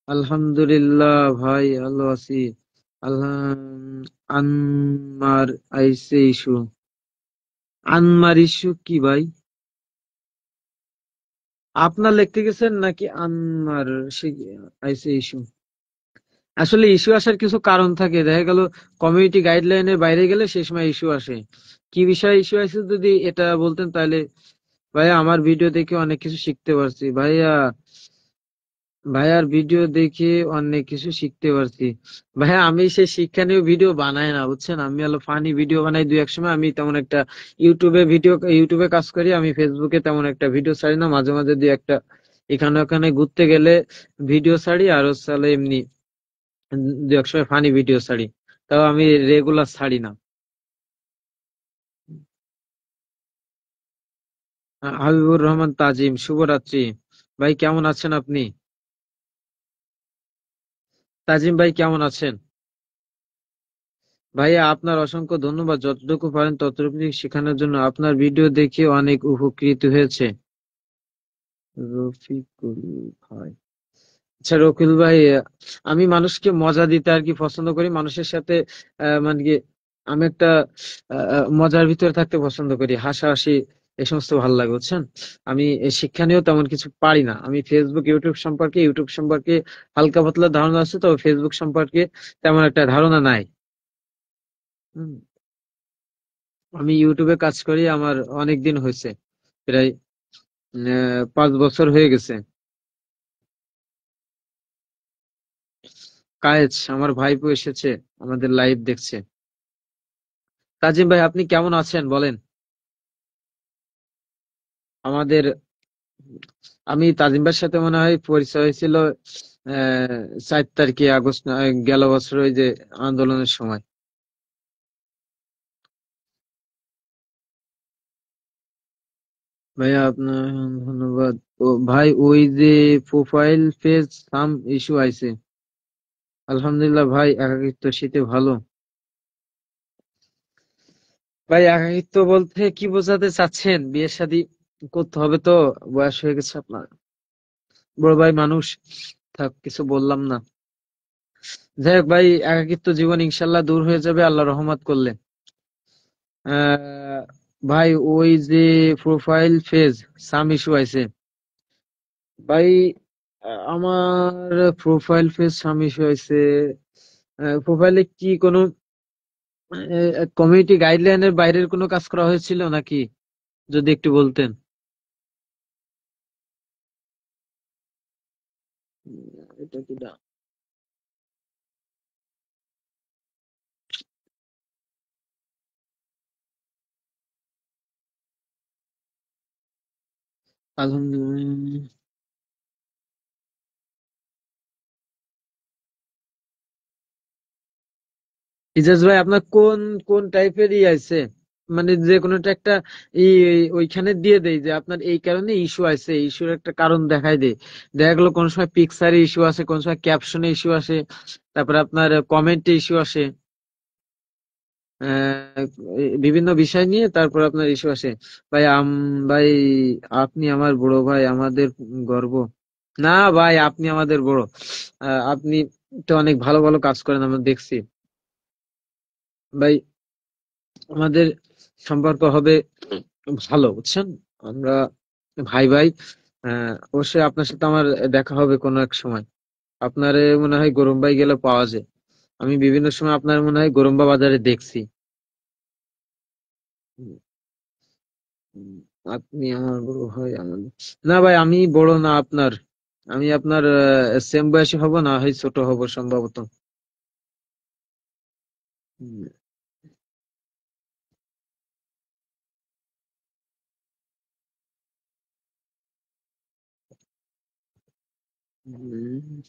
আলহামদুলিল্লাহ ভাই, ভালো আছি। আল্লাহ। আনমার আইসে ইস্যু? আনমার ইস্যু কি ভাই? আপনার লিখতে গেছেন নাকি আনমার সে আইসে ইস্যু? আসলে ইস্যু আসার কিছু কারণ থাকে, দেখা গেল কমিউনিটি গাইডলাইনের বাইরে গেলে সেই সময় ইস্যু আসে। কি বিষয়ে ইস্যু আছে যদি এটা বলতেন তাহলে। ভাইয়া, আমার ভিডিও দেখে অনেক কিছু শিখতে পারছি ভাইয়া। ভাইয়ার ভিডিও দেখে অনেক কিছু শিখতে পারছি। ভাইয়া, আমি সেই শিক্ষণীয় ভিডিও বানাই না, বুঝছেন। আমি হলো ফানি ভিডিও বানাই দুই এক সময়। আমি তেমন একটা ইউটিউবে কাজ করি। আমি ফেসবুকে তেমন একটা ভিডিও ছাড়ি না, মাঝে মাঝে দুই একটা এখানে ওখানে ঘুরতে গেলে ভিডিও ছাড়ি, আর হচ্ছে হলো এমনি দুই এক সময় ফানি ভিডিও ছাড়ি। তাও আমি রেগুলার ছাড়ি না। হাবিবুর রহমান তাজিম, শুভরাত্রি। ভাই কেমন আছেন আপনি? তাজিম ভাই কেমন আছেন? ভাইয়া, আপনার অসংখ্য ধন্যবাদ, যতটুকু পারেন ততটুকু শেখানোর জন্য। আপনার ভিডিও দেখে অনেক উপকৃত হয়েছে। রফিকুল ভাই। আচ্ছা রকিল ভাই, আমি মানুষকে মজা দিতে আর কি পছন্দ করি, মানুষের সাথে মানে কি, আমি একটা মজার ভিতরে থাকতে পছন্দ করি, হাসাহাসি এই সমস্ত ভালো লাগে, বুঝছেন। আমি এই শিক্ষা নিয়েও তেমন কিছু পারি না। আমি ফেসবুক ইউটিউব সম্পর্কে হালকা পাতলা ধারণা আছে, তবে ফেসবুক সম্পর্কে তেমন একটা ধারণা নাই। হুম। আমি ইউটিউবে কাজ করি, আমার অনেক দিন হয়েছে, প্রায় 5 বছর হয়ে গেছে। কায়েজ, আমার ভাইপো এসেছে, আমাদের লাইভ দেখছে। তাজিম ভাই, আপনি কেমন আছেন বলেন? আমাদের আমি তাজিম ভাইয়ের সাথে মনে হয় পরিচয় হয়েছিল 4 তারিখে আগস্ট, গেল বছর ওই যে আন্দোলনের সময়। ভাইয়া আপনার ধন্যবাদ। ও ভাই, ওই যে প্রোফাইল পেজ সাম ইস্যু আইছে। আলহামদুলিল্লাহ ভাই, একাকিত্ব শীতে ভালো। ভাই, একাকিত্ব বলতে কি বোঝাতে চাচ্ছেন? বিয়ে শাদী করতে হবে তো, বয়স হয়ে গেছে আপনার। বড় ভাই মানুষ, থাক কিছু বললাম না। যাই হোক ভাই, একাকিত্ব জীবন ইনশাল্লাহ দূর হয়ে যাবে আল্লাহ রহমত করলে। আহ ভাই, ওই যে প্রোফাইল পেজ সাম ইস্যু আইছে। ভাই, আমার প্রোফাইল পেজ সাম ইস্যু আইছে। প্রোফাইলে কি কোনো কমিউনিটি গাইডলাইনের বাইরের কোনো কাজ করা হয়েছিল নাকি? যদি একটু বলতেন। এটা কি না? আলহামদুলিল্লাহ। ইজাজ ভাই, আপনার কোন কোন টাইপের আছে? মানে যে কোনো একটা ই ওইখানে দিয়ে দেয় যে আপনার এই কারণে ইস্যু আছে, ইস্যুর একটা কারণ দেখাই দেয়। দেখা গেলো কোন সময় পিকচারে ইস্যু আছে, কোন সময় ক্যাপশনে ইস্যু আসে, তারপরে আপনার কমেন্টে ইস্যু আসে। বিভিন্ন বিষয় নিয়ে তারপর আপনার ইস্যু আসে। ভাই ভাই, আপনি আমার বড় ভাই, আমাদের গর্ব। না ভাই, আপনি আমাদের বড়। আপনি তো অনেক ভালো ভালো কাজ করেন, আমরা দেখছি। ভাই, আমাদের সম্পর্ক হবে ভালো, বুঝছেন? আমরা ভাই ভাই। অবশ্যই আপনার সাথে আমার দেখা হবে কোনো এক সময়। আপনারে মনে হয় গরম ভাই গেলে পাওয়া যায়। আমি বিভিন্ন সময় আপনার মনে হয় গরম্বা বাজারে দেখছি। উম, উম, আপনি আমার বড় ভাই, আমাদের না ভাই, আমি বড় না আপনার। আমি আপনার সেম বয়সী হব, না হয় ছোট হব সম্ভবত। উম, উম,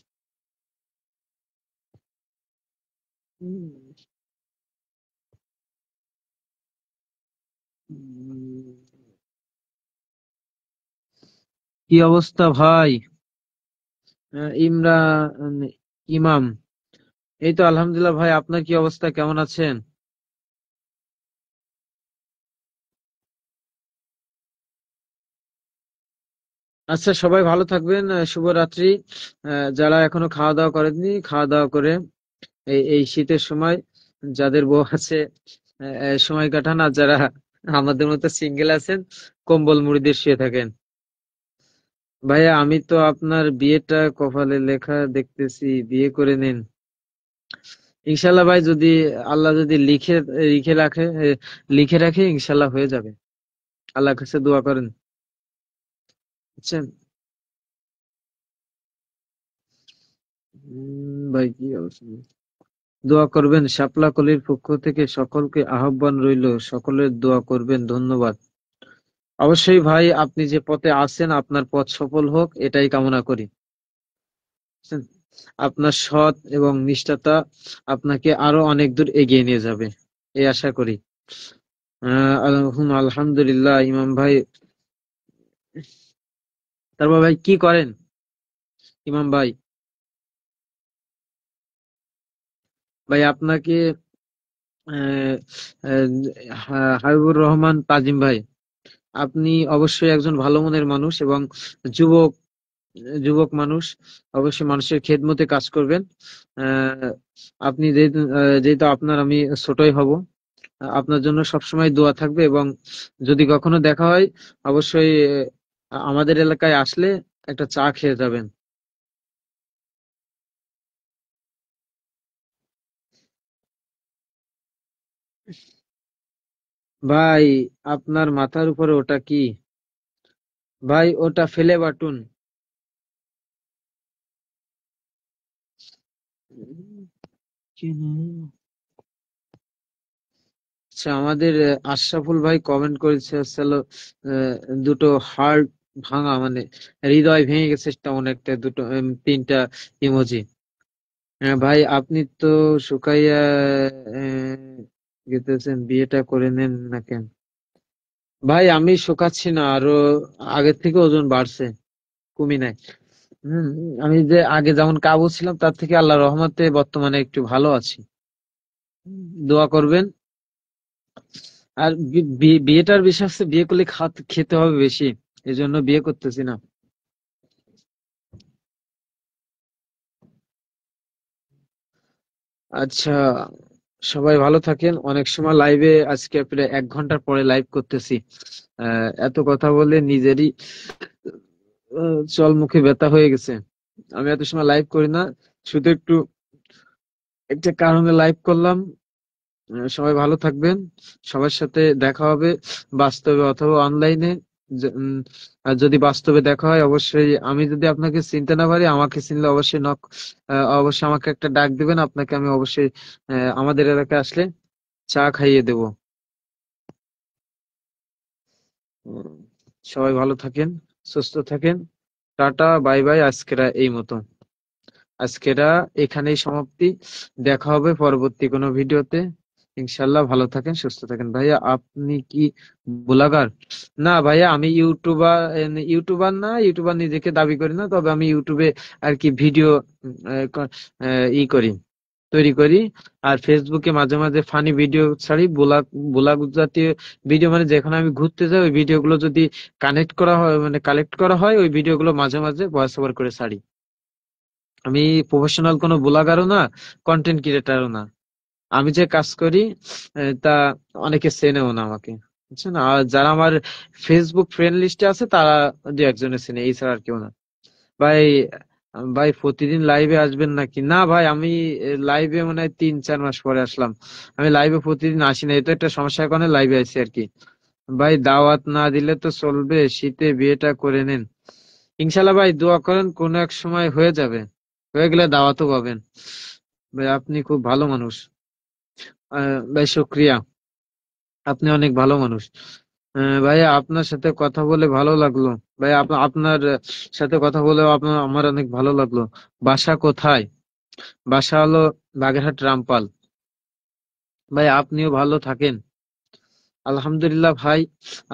উম, উম, কি অবস্থা ভাই? ইমরান ইমাম, এই তো আলহামদুলিল্লাহ ভাই। আপনার কি অবস্থা, কেমন আছেন? আচ্ছা, সবাই ভালো থাকবেন। শুভরাত্রি। যারা এখনো খাওয়া দাওয়া করেননি, খাওয়া দাওয়া করে এই এই শীতের সময় যাদের বউ আছে সময় কাটান। আর যারা আমাদের মতো সিঙ্গেল আছেন, কম্বল মুড়ি দিয়ে শুয়ে থাকেন। ভাইয়া, আমি তো আপনার বিয়েটা কপালে লেখা দেখতেছি, বিয়ে করে নিন ইনশাল্লাহ ভাই। যদি আল্লাহ যদি লিখে লিখে রাখে লিখে রাখে, ইনশাল্লাহ হয়ে যাবে। আল্লাহর কাছে দোয়া করেন, বুঝছেন? ভাই, কি অবস্থা? দোয়া করবেন। শাপলা কলির পক্ষ থেকে সকলকে আহ্বান রইল, সকলের দোয়া করবেন। ধন্যবাদ। অবশ্যই ভাই, আপনি যে পথে আছেন আপনার পথ সফল হোক, এটাই কামনা করি, বুঝছেন? আপনার সৎ এবং নিষ্ঠাতা আপনাকে আরো অনেক দূর এগিয়ে নিয়ে যাবে, এই আশা করি। আলহামদুলিল্লাহ ইমাম ভাই। তারপর ভাই কি করেন ইমাম ভাই? ভাই, আপনাকে আহ, হাবিবুর রহমান তাজিম ভাই, আপনি অবশ্যই একজন ভালো মনের মানুষ এবং যুবক যুবক মানুষ। অবশ্যই মানুষের খেদমতে কাজ করবেন। আহ, আপনি যেহেতু যেহেতু আপনার আমি ছোটই হব, আপনার জন্য সবসময় দোয়া থাকবে। এবং যদি কখনো দেখা হয়, অবশ্যই আমাদের এলাকায় আসলে একটা চা খেয়ে যাবেন। ভাই, আপনার মাথার উপরে ওটা কি? ভাই, ওটা ফেলে বাটুন। কি আচ্ছা, আমাদের আশরাফুল ভাই কমেন্ট করেছে হচ্ছে হলো, আহ, দুটো হার্ট ভাঙা, মানে হৃদয় ভেঙে গেছে তেমন একটা, দুটো তিনটা ইমোজি। ভাই আপনি তো শুকাইয়া গেতেছেন, বিয়েটা করে নেন না কেন? ভাই আমি শুকাচ্ছি না, আরো আগের থেকে ওজন বাড়ছে, কমই নাই। হম, আমি যে আগে যেমন কাবু ছিলাম তার থেকে আল্লাহ রহমতে বর্তমানে একটু ভালো আছি। দোয়া করবেন। আর বিয়েটার বিষয় হচ্ছে, বিয়ে করলে খেতে হবে বেশি, এই জন্য বিয়ে করতেছি না। আচ্ছা, সবাই ভালো থাকেন। অনেক সময় লাইভে, আজকে প্রায় 1 ঘন্টার পরে লাইভ করতেছি। এত কথা বলে নিজেরই চল মুখে ব্যথা হয়ে গেছে। আমি এত সময় লাইভ করি না, শুধু একটু একটা কারণে লাইভ করলাম। সবাই ভালো থাকবেন। সবার সাথে দেখা হবে বাস্তবে অথবা অনলাইনে। আর যদি বাস্তবে দেখা হয়, অবশ্যই আমি যদি আপনাকে চিনতে না পারি, আমাকে চিনলে অবশ্যই অবশ্যই আমাকে একটা ডাক দিবেন। আপনাকে আমি অবশ্যই আমাদের এলাকায় আসলে চা খাইয়ে দেব। উম, সবাই ভালো থাকেন, সুস্থ থাকেন। Tata, bye bye. আজকেরা এই মতো, আজকেরা এখানেই সমাপ্তি। দেখা হবে পরবর্তী কোনো ভিডিওতে। ইনশাল্লাহ ভালো থাকেন, সুস্থ থাকেন। ভাইয়া আপনি কি ব্লগার? না ভাইয়া, আমি ইউটিউবার না, ইউটিউবার নিজেকে দাবি করি না, তবে আমি ইউটিউবে আর কি ভিডিও করি, তৈরি করি। আর ফেসবুকে মাঝে মাঝে ফানি ভিডিও ছাড়ি, ব্লগ ব্লগ জাতীয় ভিডিও, মানে যেখানে আমি ঘুরতে যাই ওই ভিডিওগুলো যদি কালেক্ট করা হয়, ওই ভিডিওগুলো মাঝে মাঝে ভয়েস ওভার করে ছাড়ি। আমি প্রফেশনাল কোনো ব্লগারও না, কন্টেন্ট ক্রিয়েটারও না। আমি যে কাজ করি তা অনেকে চেনেও না আমাকে, বুঝছেন। আর যারা আমার ফেসবুক ফ্রেন্ড লিস্টে আছে তারা দু একজনে চেনে, এছাড়া আর কেউ না। ভাই, ভাই প্রতিদিন লাইভে আসবেন নাকি? না ভাই, আমি লাইভে মনে হয় 3-4 মাস পরে আসলাম। আমি লাইভে প্রতিদিন আসি না, এটা একটা সমস্যার কারণে লাইভে আছি আর কি। ভাই দাওয়াত না দিলে তো চলবে, শীতে বিয়েটা করে নেন। ইনশাল্লাহ ভাই, দোয়া করেন, কোনো এক সময় হয়ে যাবে, হয়ে গেলে দাওয়াতও পাবেন। ভাই আপনি খুব ভালো মানুষ। ভাই শুক্রিয়া, আপনি অনেক ভালো মানুষ। ভাইয়া আপনার সাথে কথা বলে ভালো লাগলো। ভাই আপনার সাথে কথা বলে আমার অনেক ভালো লাগলো। বাসা কোথায়? বাসা হলো বাগেরহাট, রামপাল। ভাই আপনিও ভালো থাকেন। আলহামদুলিল্লাহ ভাই,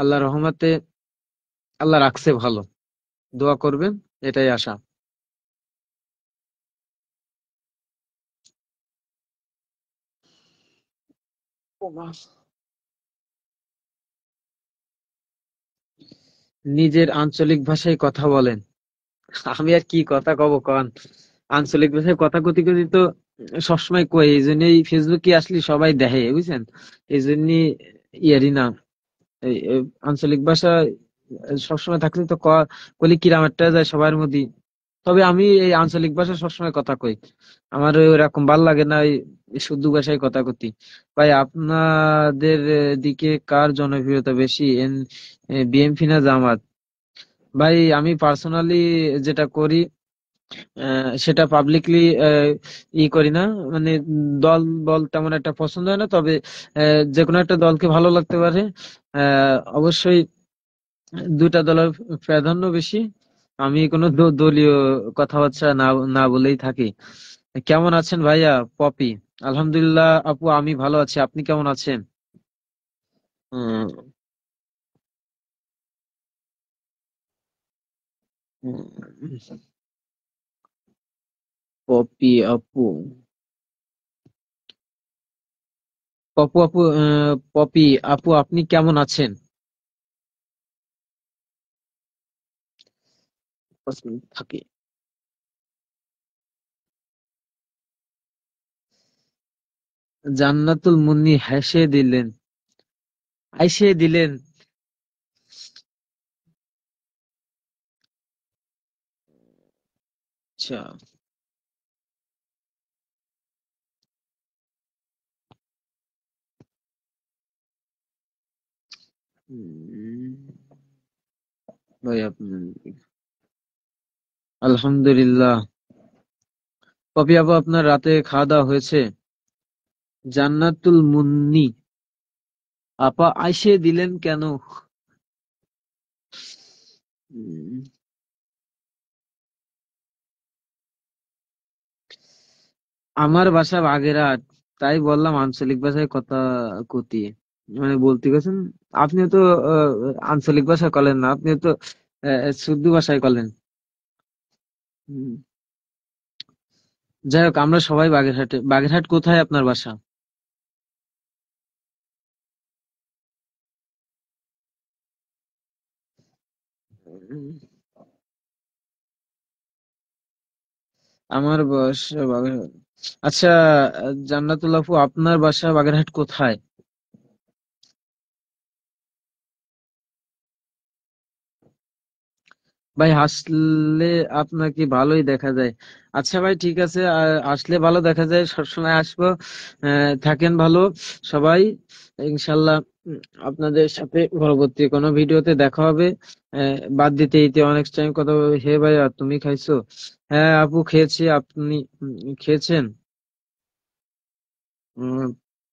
আল্লাহ রহমতে আল্লাহ রাখছে ভালো। দোয়া করবেন, এটাই আশা। ও মা। নিজের আঞ্চলিক ভাষায় কথা বলেন। আমি আর কি কথা কব কন। আঞ্চলিক ভাষায় কথা কতি কতি তো সবসময় কই, এই জন্যই ফেসবুকে আসলে সবাই দেখে, বুঝছেন। এই জন্যই ইয়ারি না, এই আঞ্চলিক ভাষা সবসময় থাকলে তো কলি কিরাম একটা যায় সবার মধ্যে। তবে আমি এই আঞ্চলিক ভাষা সবসময় কথা কই, আমার ওরকম ভাল লাগে না এই শুদ্ধ ভাষায় কথা কতি। ভাই আপনাদের দিকে কার জনপ্রিয়তা বেশি, বিএনপি না জামাত? ভাই আমি পার্সোনালি যেটা করি, সেটা পাবলিকলি করি না, মানে দল বল তেমন একটা পছন্দ হয় না, তবে যে কোনো একটা দলকে ভালো লাগতে পারে। অবশ্যই দুইটা দলের প্রাধান্য বেশি। আমি কোনো দলীয় কথাবার্তা না না বলেই থাকি। কেমন আছেন ভাইয়া? পপি, আলহামদুলিল্লাহ আপু, আমি ভালো আছি। আপনি কেমন আছেন? উম, উম, পপি আপু, পপু আপু, পপি আপু আপনি কেমন আছেন? 5 মিনিট থাকি। জান্নাতুল মুন্নি হেসে দিলেন, আইসে দিলেন। আচ্ছা। উম, ভাই আপনি, আলহামদুলিল্লাহ। পপি আপু আপনার রাতে খাওয়া দাওয়া হয়েছে? জান্নাতুল মুন্নি আপা আইসে দিলেন কেন? উম, আমার বাসা বাগেরহাট, তাই বললাম আঞ্চলিক ভাষায় কথা কতি, মানে বলতে গেছেন। আপনিও তো আঞ্চলিক ভাষা কলেন না, আপনিও তো শুদ্ধ ভাষায় কলেন। হুম। যাই হোক, আমরা সবাই বাগেরহাটে। বাগেরহাট কোথায় আপনার বাসা? উম, আমার বাসা বাগেরহাট। আচ্ছা, জান্নাতুল আপু, আপনার বাসা বাগেরহাট কোথায়? ভাই হাসলে আপনাকে ভালোই দেখা যায়। আচ্ছা ভাই, ঠিক আছে, আসলে ভালো দেখা যায়, সবসময় আসবো। থাকেন ভালো সবাই, ইনশাল্লাহ। উম, আপনাদের সাথে পরবর্তী কোনো ভিডিওতে দেখা হবে। বাদ দিতে ইতে অনেক টাইম কথা বলবে। হে ভাইয়া, তুমি খাইছো? হ্যাঁ আপু, খেয়েছি। আপনি খেয়েছেন?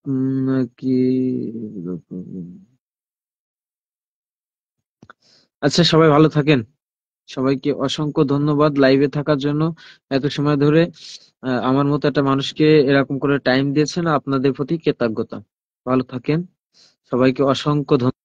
উম, কি? আচ্ছা, সবাই ভালো থাকেন। সবাইকে অসংখ্য ধন্যবাদ লাইভে থাকার জন্য, এত সময় ধরে আমার মতো একটা মানুষকে এরকম করে টাইম দিয়েছেন। আপনাদের প্রতি কৃতজ্ঞতা। ভালো থাকেন। সবাইকে অসংখ্য ধন্যবাদ।